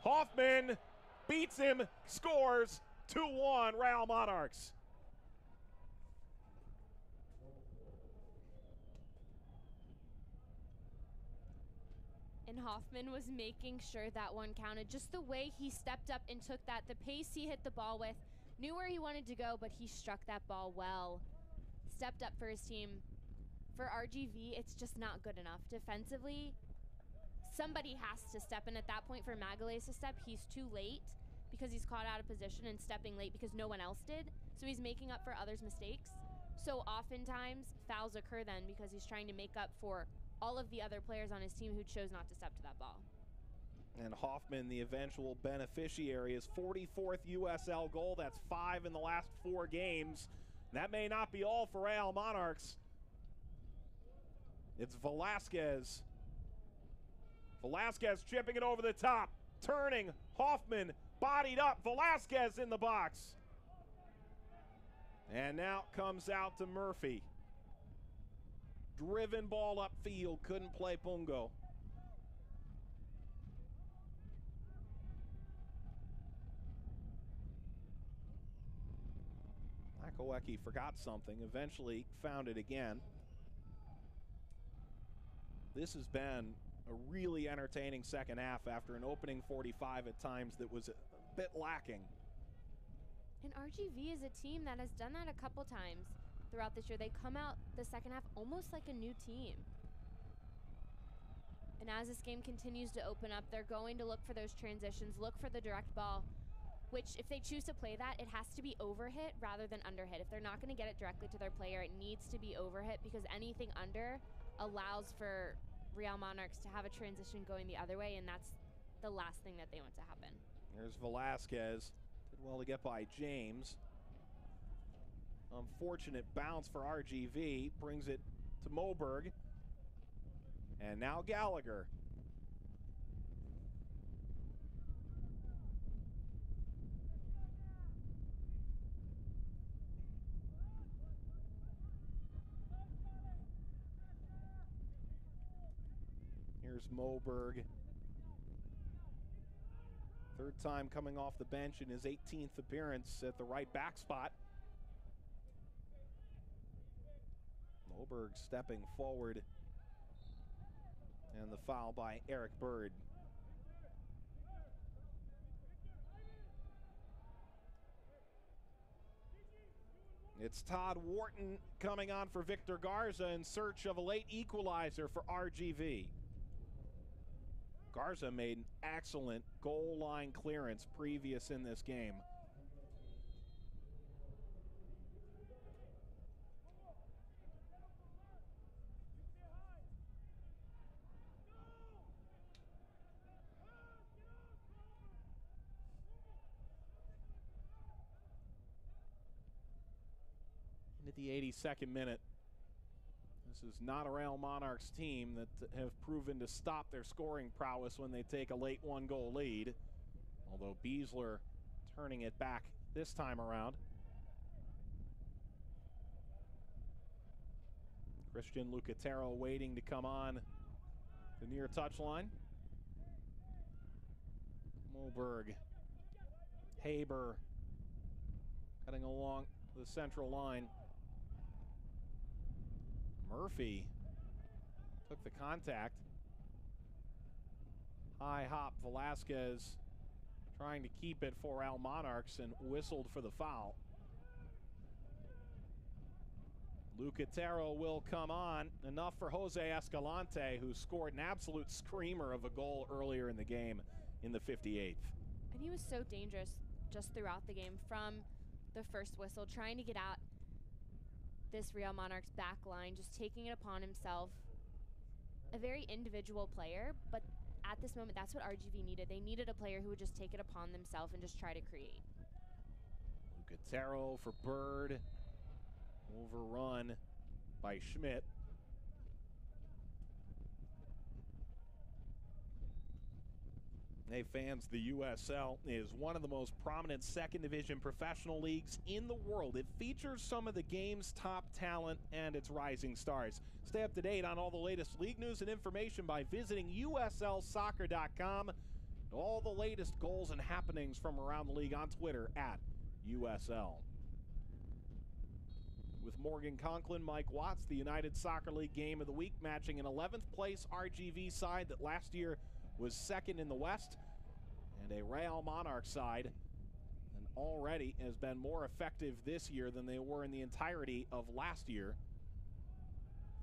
Hoffman beats him, scores 2-1 Real Monarchs. And Hoffman was making sure that one counted. Just the way he stepped up and took that, the pace he hit the ball with, knew where he wanted to go, but he struck that ball well. Stepped up for his team. For RGV, it's just not good enough. Defensively, somebody has to step in at that point. For Magalhaes to step, he's too late because he's caught out of position and stepping late because no one else did. So he's making up for others' mistakes. So oftentimes, fouls occur then because he's trying to make up for all of the other players on his team who chose not to step to that ball. And Hoffman, the eventual beneficiary, his 44th USL goal. That's 5 in the last 4 games. That may not be all for Real Monarchs. It's Velasquez. Velasquez chipping it over the top. Turning. Hoffman bodied up. Velasquez in the box. And now comes out to Murphy. Driven ball upfield, couldn't play Pungo. Makowecki forgot something, eventually found it again. This has been a really entertaining second half after an opening 45 at times that was a bit lacking. And RGV is a team that has done that a couple times throughout this year. They come out the second half almost like a new team. And as this game continues to open up, they're going to look for those transitions, look for the direct ball, which if they choose to play that, it has to be overhit rather than underhit. If they're not going to get it directly to their player, it needs to be overhit because anything under allows for Real Monarchs to have a transition going the other way, and that's the last thing that they want to happen. There's Velasquez. Did well to get by James. Unfortunate bounce for RGV. Brings it to Moberg. And now Gallagher. Here's Moberg. Third time coming off the bench in his 18th appearance at the right back spot. Moberg stepping forward. And the foul by Eric Bird. It's Todd Wharton coming on for Victor Garza in search of a late equalizer for RGV. Garza made an excellent goal line clearance previous in this game. Into the 82nd minute. This is not a Real Monarchs team that have proven to stop their scoring prowess when they take a late 1-goal lead. Although Beasler turning it back this time around. Christian Lucatero waiting to come on the near touchline. Moberg. Haber cutting along the central line. Murphy took the contact. High hop Velasquez trying to keep it for Real Monarchs and whistled for the foul. Lucatero will come on. Enough for Jose Escalante, who scored an absolute screamer of a goal earlier in the game in the 58th. And he was so dangerous just throughout the game from the first whistle, trying to get out this Real Monarchs back line, just taking it upon himself. A very individual player, but at this moment, that's what RGV needed. They needed a player who would just take it upon themselves and just try to create. Lucatero for Bird. Overrun by Schmidt. Hey fans, the USL is one of the most prominent second division professional leagues in the world. It features some of the game's top talent and its rising stars. Stay up to date on all the latest league news and information by visiting uslsoccer.com. All the latest goals and happenings from around the league on Twitter at USL. with Morgan Conklin, Mike Watts, the United Soccer League Game of the Week, matching an 11th place RGV side that last year was second in the West, and a Real Monarchs side that already has been more effective this year than they were in the entirety of last year.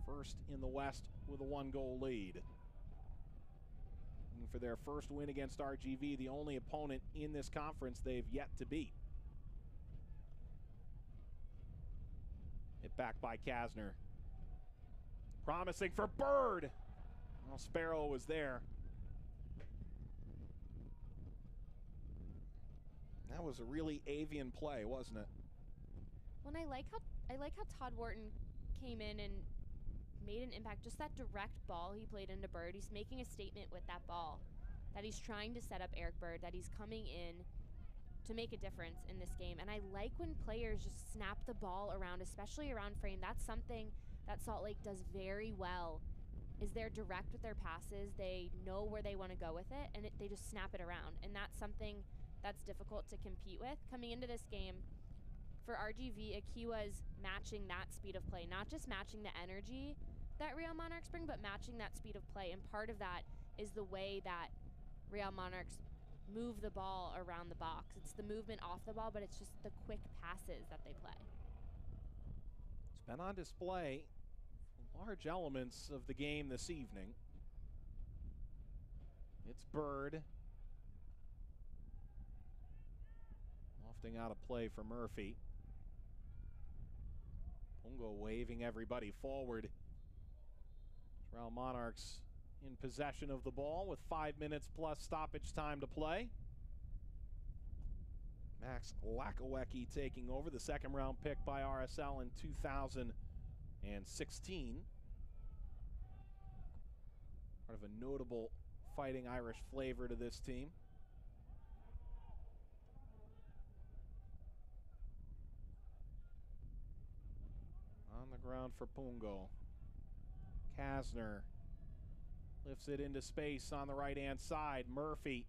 First in the West with a 1-goal lead. And for their first win against RGV, the only opponent in this conference they've yet to beat. Hit back by Kasner. Promising for Bird. Well, Sparrow was there. That was a really avian play, wasn't it? Well, and I like how Todd Wharton came in and made an impact. Just that direct ball he played into Bird. He's making a statement with that ball, that he's trying to set up Eric Bird, that he's coming in to make a difference in this game. And I like when players just snap the ball around, especially around frame. That's something that Salt Lake does very well, is they're direct with their passes. They know where they want to go with it, and they just snap it around. And that's something that's difficult to compete with. Coming into this game, for RGV, a key was matching that speed of play, not just matching the energy that Real Monarchs bring, but matching that speed of play. And part of that is the way that Real Monarchs move the ball around the box. It's the movement off the ball, but it's just the quick passes that they play. It's been on display for large elements of the game this evening. It's Bird. Lofting out a play for Murphy. Pungo waving everybody forward. Real Monarchs in possession of the ball with 5 minutes plus stoppage time to play. Max Lakawecki taking over, the second round pick by RSL in 2016. Part of a notable Fighting Irish flavor to this team. On the ground for Pungo. Kasner lifts it into space on the right-hand side. Murphy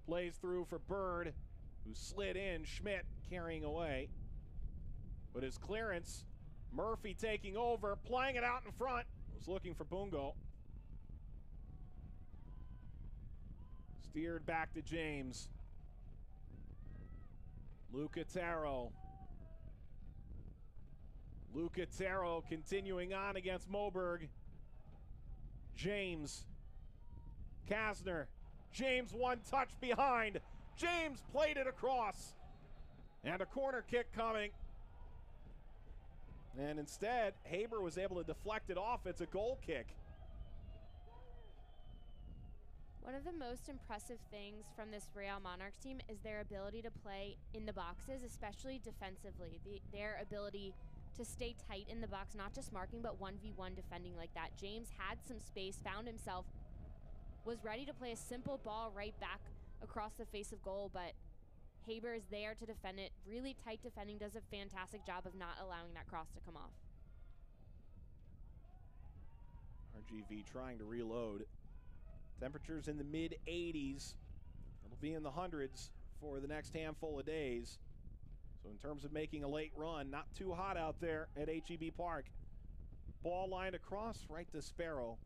plays through for Bird, who slid in. Schmidt carrying away. But his clearance, Murphy taking over, playing it out in front. Was looking for Pungo. Steered back to James. Lucatero. Lucatero continuing on against Moberg. James. Kasner. James one touch behind. James played it across. And a corner kick coming. And instead, Haber was able to deflect it off. It's a goal kick. One of the most impressive things from this Real Monarchs team is their ability to play in the boxes, especially defensively. Their ability to stay tight in the box, not just marking, but 1v1 defending like that. James had some space, found himself, was ready to play a simple ball right back across the face of goal, but Haber is there to defend it. Really tight defending, does a fantastic job of not allowing that cross to come off. RGV trying to reload. Temperatures in the mid-80s. It'll be in the hundreds for the next handful of days. So in terms of making a late run, not too hot out there at HEB Park. Ball lined across right to Sparrow.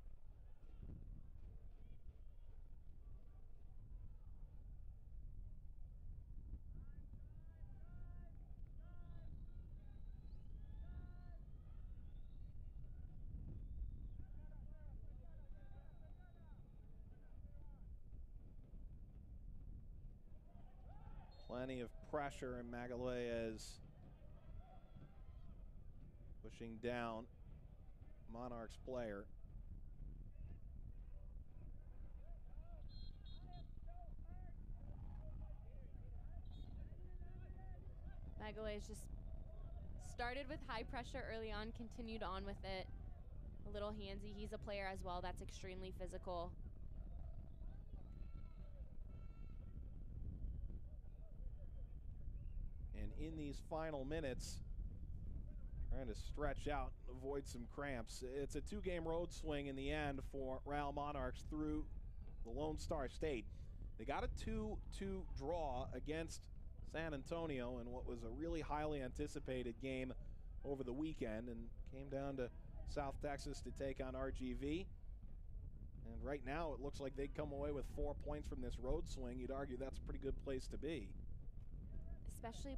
Plenty of pressure, and Magalhaes pushing down Monarchs player. Magalhaes just started with high pressure early on, continued on with it. A little handsy. He's a player as well that's extremely physical. And in these final minutes, trying to stretch out, avoid some cramps. It's a two-game road swing in the end for Real Monarchs through the Lone Star State. They got a 2-2 draw against San Antonio in what was a really highly anticipated game over the weekend and came down to South Texas to take on RGV. And right now, it looks like they'd come away with 4 points from this road swing. You'd argue that's a pretty good place to be. Especially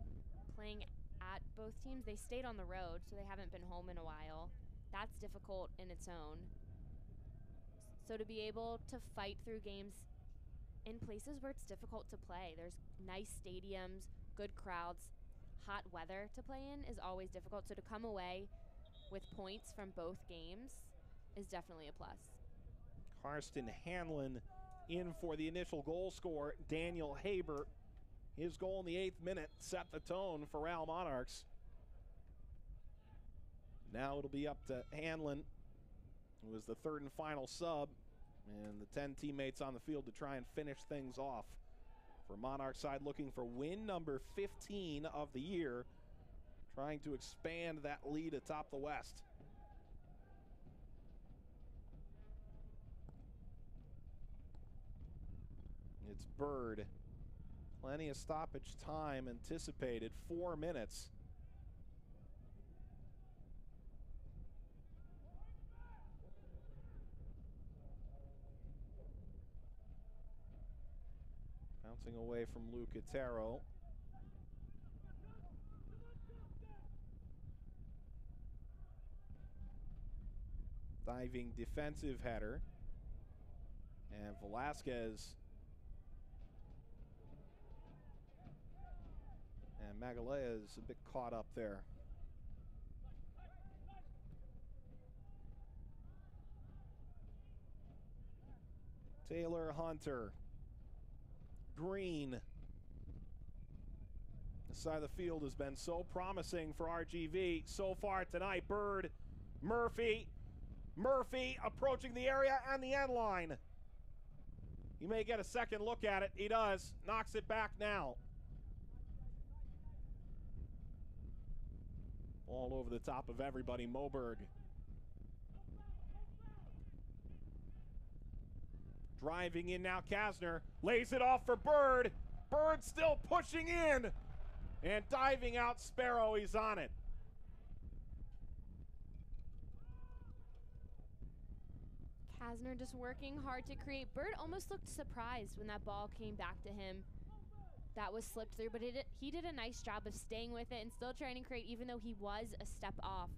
playing at both teams. They stayed on the road, so they haven't been home in a while. That's difficult in its own. So to be able to fight through games in places where it's difficult to play, there's nice stadiums, good crowds, hot weather to play in is always difficult. So to come away with points from both games is definitely a plus. Karsten Hanlon in for the initial goal scorer, Daniel Haber. His goal in the 8th minute set the tone for Real Monarchs. Now it'll be up to Hanlon, who was the third and final sub, and the 10 teammates on the field to try and finish things off. For Monarch side looking for win number 15 of the year, trying to expand that lead atop the West. It's Bird. Plenty of stoppage time anticipated, 4 minutes. Bouncing away from Lucatero. Diving defensive header. And Velasquez and Magalea is a bit caught up there. Taylor Hunter. Green. This side of the field has been so promising for RGV so far tonight. Bird, Murphy. Murphy approaching the area and the end line. He may get a second look at it. He does. Knocks it back now. All over the top of everybody, Moberg. Driving in now, Kasner lays it off for Bird. Bird still pushing in and diving out Sparrow. He's on it. Kasner just working hard to create. Bird almost looked surprised when that ball came back to him. That was slipped through, but he did a nice job of staying with it and still trying to create, even though he was a step off.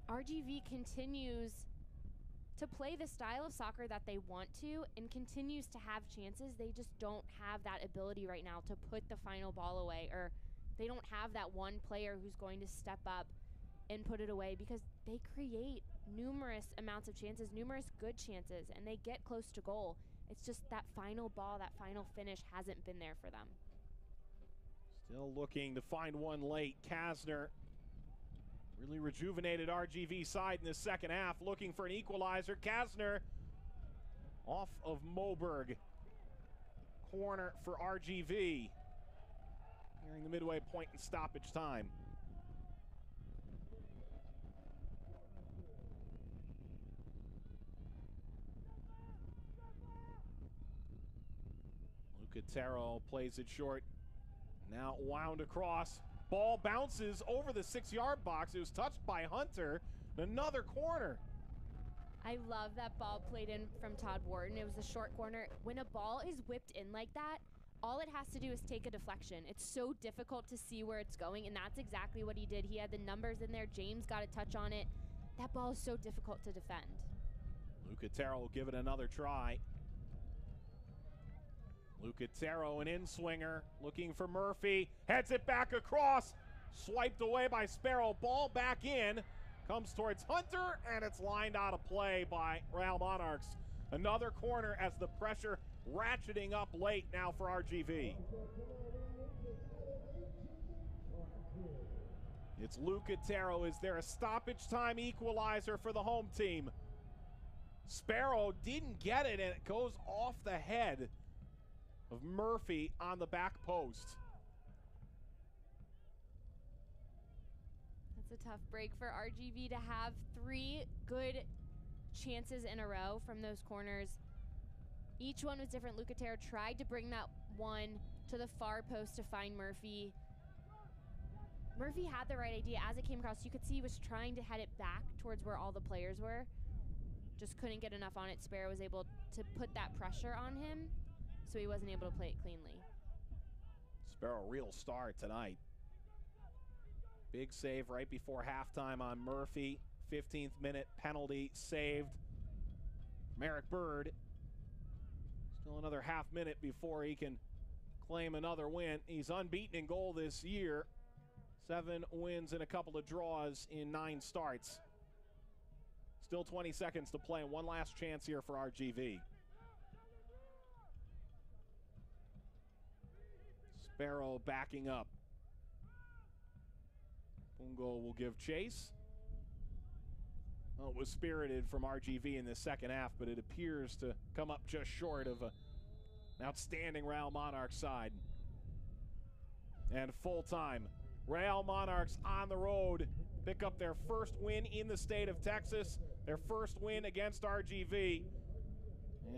RGV continues to play the style of soccer that they want to and continues to have chances. They just don't have that ability right now to put the final ball away, or they don't have that one player who's going to step up and put it away, because they create numerous amounts of chances, numerous good chances, and they get close to goal. It's just that final ball, that final finish hasn't been there for them. Still looking to find one late. Kasner, really rejuvenated RGV side in the second half, looking for an equalizer. Kasner off of Moberg. Corner for RGV. Nearing the midway point in stoppage time. Lucatero plays it short. Now wound across. Ball bounces over the 6-yard box. It was touched by Hunter. Another corner. I love that ball played in from Todd Wharton. It was a short corner. When a ball is whipped in like that, all it has to do is take a deflection. It's so difficult to see where it's going, and that's exactly what he did. He had the numbers in there. James got a touch on it. That ball is so difficult to defend. Lucatero will give it another try. Lucatero, an in-swinger, looking for Murphy. Heads it back across. Swiped away by Sparrow. Ball back in. Comes towards Hunter, and it's lined out of play by Real Monarchs. Another corner as the pressure ratcheting up late now for RGV. It's Lucatero. Is there a stoppage time equalizer for the home team? Sparrow didn't get it, and it goes off the head of Murphy on the back post. That's a tough break for RGV to have 3 good chances in a row from those corners. Each one was different. Lucatero tried to bring that one to the far post to find Murphy. Murphy had the right idea. As it came across, you could see he was trying to head it back towards where all the players were. Just couldn't get enough on it. Sparrow was able to put that pressure on him, so he wasn't able to play it cleanly. Sparrow, real star tonight. Big save right before halftime on Murphy. 15th minute penalty saved from Eric Bird. Still another half minute before he can claim another win. He's unbeaten in goal this year. 7 wins and a couple of draws in 9 starts. Still 20 seconds to play, and one last chance here for RGV. Sparrow backing up. Pungo will give chase. Well, it was spirited from RGV in the second half, but it appears to come up just short of an outstanding Real Monarchs side. And full time. Real Monarchs on the road pick up their first win in the state of Texas, their first win against RGV.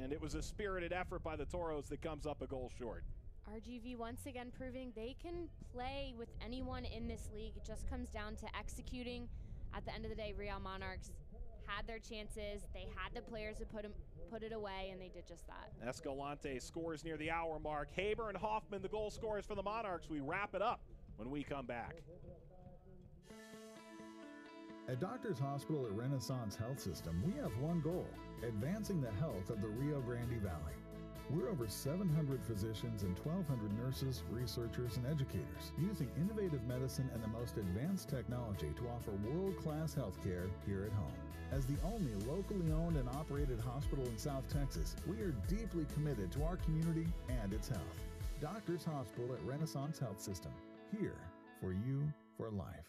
And it was a spirited effort by the Toros that comes up a goal short. RGV once again proving they can play with anyone in this league. It just comes down to executing. At the end of the day, Real Monarchs had their chances. They had the players to put it away, and they did just that. Escalante scores near the hour mark. Haber and Hoffman, the goal scorers for the Monarchs. We wrap it up when we come back. At Doctors Hospital at Renaissance Health System, we have one goal: advancing the health of the Rio Grande Valley. We're over 700 physicians and 1,200 nurses, researchers, and educators using innovative medicine and the most advanced technology to offer world-class health care here at home. As the only locally owned and operated hospital in South Texas, we are deeply committed to our community and its health. Doctors Hospital at Renaissance Health System, here for you for life.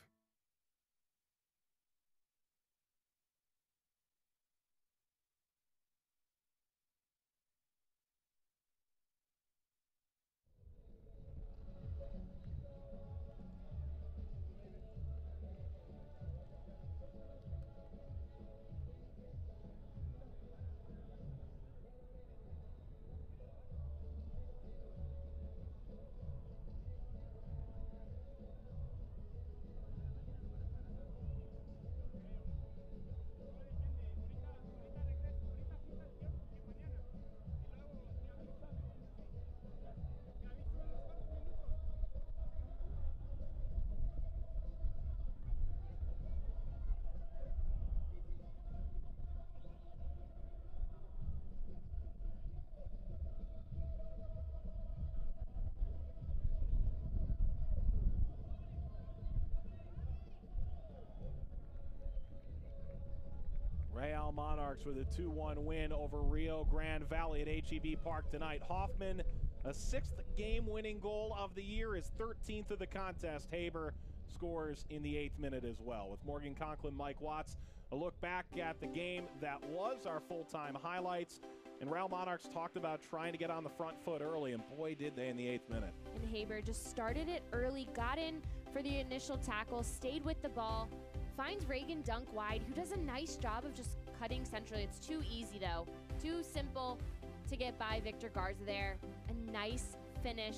Real Monarchs with a 2-1 win over Rio Grande Valley at HEB Park tonight. Hoffman, a 6th game-winning goal of the year, his 13th of the contest. Haber scores in the 8th minute as well. With Morgan Conklin, Mike Watts, a look back at the game that was our full-time highlights. And Real Monarchs talked about trying to get on the front foot early, and boy, did they in the 8th minute. And Haber just started it early, got in for the initial tackle, stayed with the ball, finds Reagan Dunk wide, who does a nice job of just cutting centrally. It's too easy, though. Too simple to get by Victor Garza there. A nice finish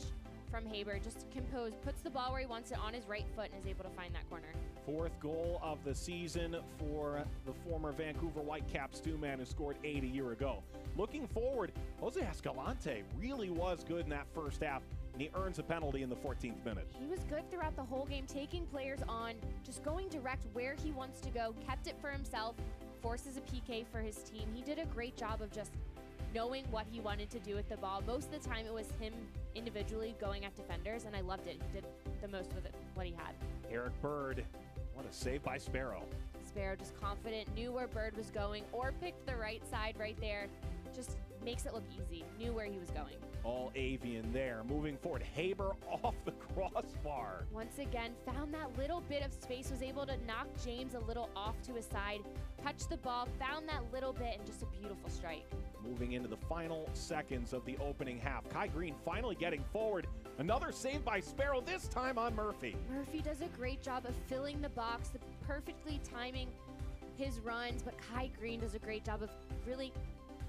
from Haber. Just composed, puts the ball where he wants it on his right foot, and is able to find that corner. 4th goal of the season for the former Vancouver Whitecaps 2-man who scored 8 a year ago. Looking forward, Jose Escalante really was good in that first half, and he earns a penalty in the 14th minute. He was good throughout the whole game, taking players on, just going direct where he wants to go, kept it for himself, forces a PK for his team. He did a great job of just knowing what he wanted to do with the ball. Most of the time it was him individually going at defenders, and I loved it. He did the most with it, what he had. Eric Bird, what a save by Sparrow. Sparrow just confident, knew where Bird was going, or picked the right side right there. Just makes it look easy, knew where he was going. All avian there. Moving forward, Haber off the crossbar. Once again, found that little bit of space, was able to knock James a little off to his side, touched the ball, found that little bit, and just a beautiful strike. Moving into the final seconds of the opening half. Kai Green finally getting forward. Another save by Sparrow, this time on Murphy. Murphy does a great job of filling the box, perfectly timing his runs, but Kai Green does a great job of really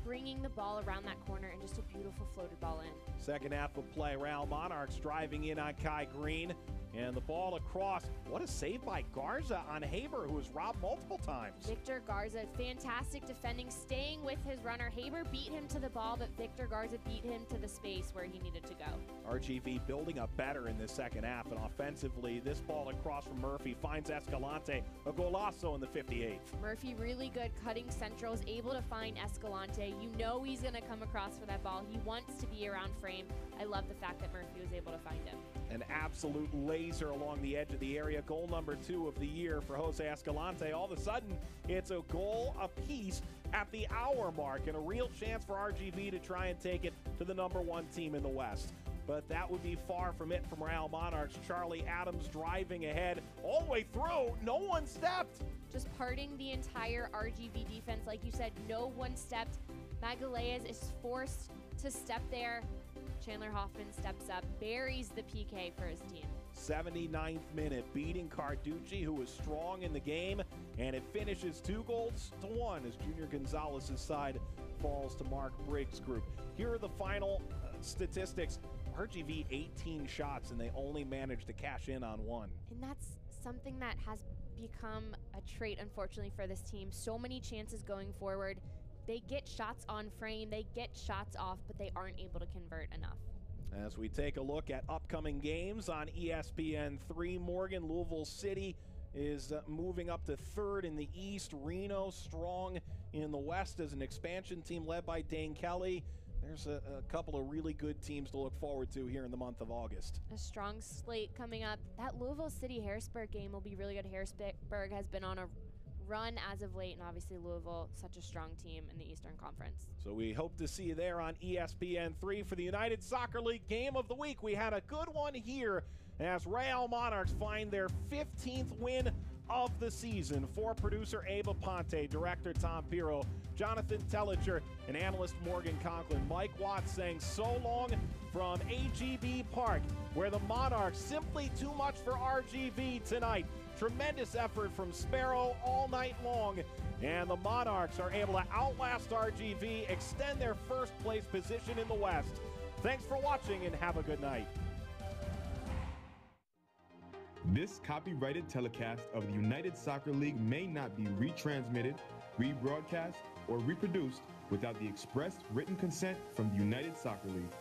bringing the ball around that corner, and just a beautiful floated ball in. Second half of play, Real Monarchs driving in on Kai Green. And the ball across. What a save by Garza on Haber, who was robbed multiple times. Victor Garza, fantastic defending, staying with his runner. Haber beat him to the ball, but Victor Garza beat him to the space where he needed to go. RGV building up better in this second half, and offensively, this ball across from Murphy finds Escalante, a golazo in the 58th. Murphy really good cutting central, is able to find Escalante. You know he's going to come across for that ball. He wants to be around frame. I love the fact that Murphy was able to find him. An absolute laser along the edge of the area. Goal number 2 of the year for Jose Escalante. All of a sudden, it's a goal apiece at the hour mark, and a real chance for RGV to try and take it to the #1 team in the West. But that would be far from it from Real Monarchs. Charlie Adams driving ahead all the way through. No one stepped. Just parting the entire RGV defense. Like you said, no one stepped. Magalhaes is forced to step there. Chandler Hoffman steps up, buries the PK for his team. 79th minute, beating Carducci, who was strong in the game, and it finishes 2-1 as Junior Gonzalez's side falls to Mark Briggs' group. Here are the final statistics. RGV 18 shots, and they only managed to cash in on 1. And that's something that has become a trait, unfortunately, for this team. So many chances going forward. They get shots on frame, they get shots off, but they aren't able to convert enough. As we take a look at upcoming games on ESPN3, Morgan, Louisville City is moving up to 3rd in the East. Reno strong in the West as an expansion team led by Dane Kelly. There's a couple of really good teams to look forward to here in the month of August. A strong slate coming up. That Louisville City-Harrisburg game will be really good. Harrisburg has been on a run as of late, and obviously Louisville, such a strong team in the Eastern Conference. So we hope to see you there on ESPN3 for the United Soccer League Game of the Week. We had a good one here as Real Monarchs find their 15th win of the season. For producer Ava Ponte, director Tom Piro, Jonathan Tellicher, and analyst Morgan Conklin, Mike Watts saying so long from AGB Park, where the Monarchs simply too much for RGV tonight. Tremendous effort from Sparrow all night long, and the Monarchs are able to outlast RGV, extend their first place position in the West. Thanks for watching and have a good night. This copyrighted telecast of the United Soccer League may not be retransmitted, rebroadcast, or reproduced without the express written consent from the United Soccer League.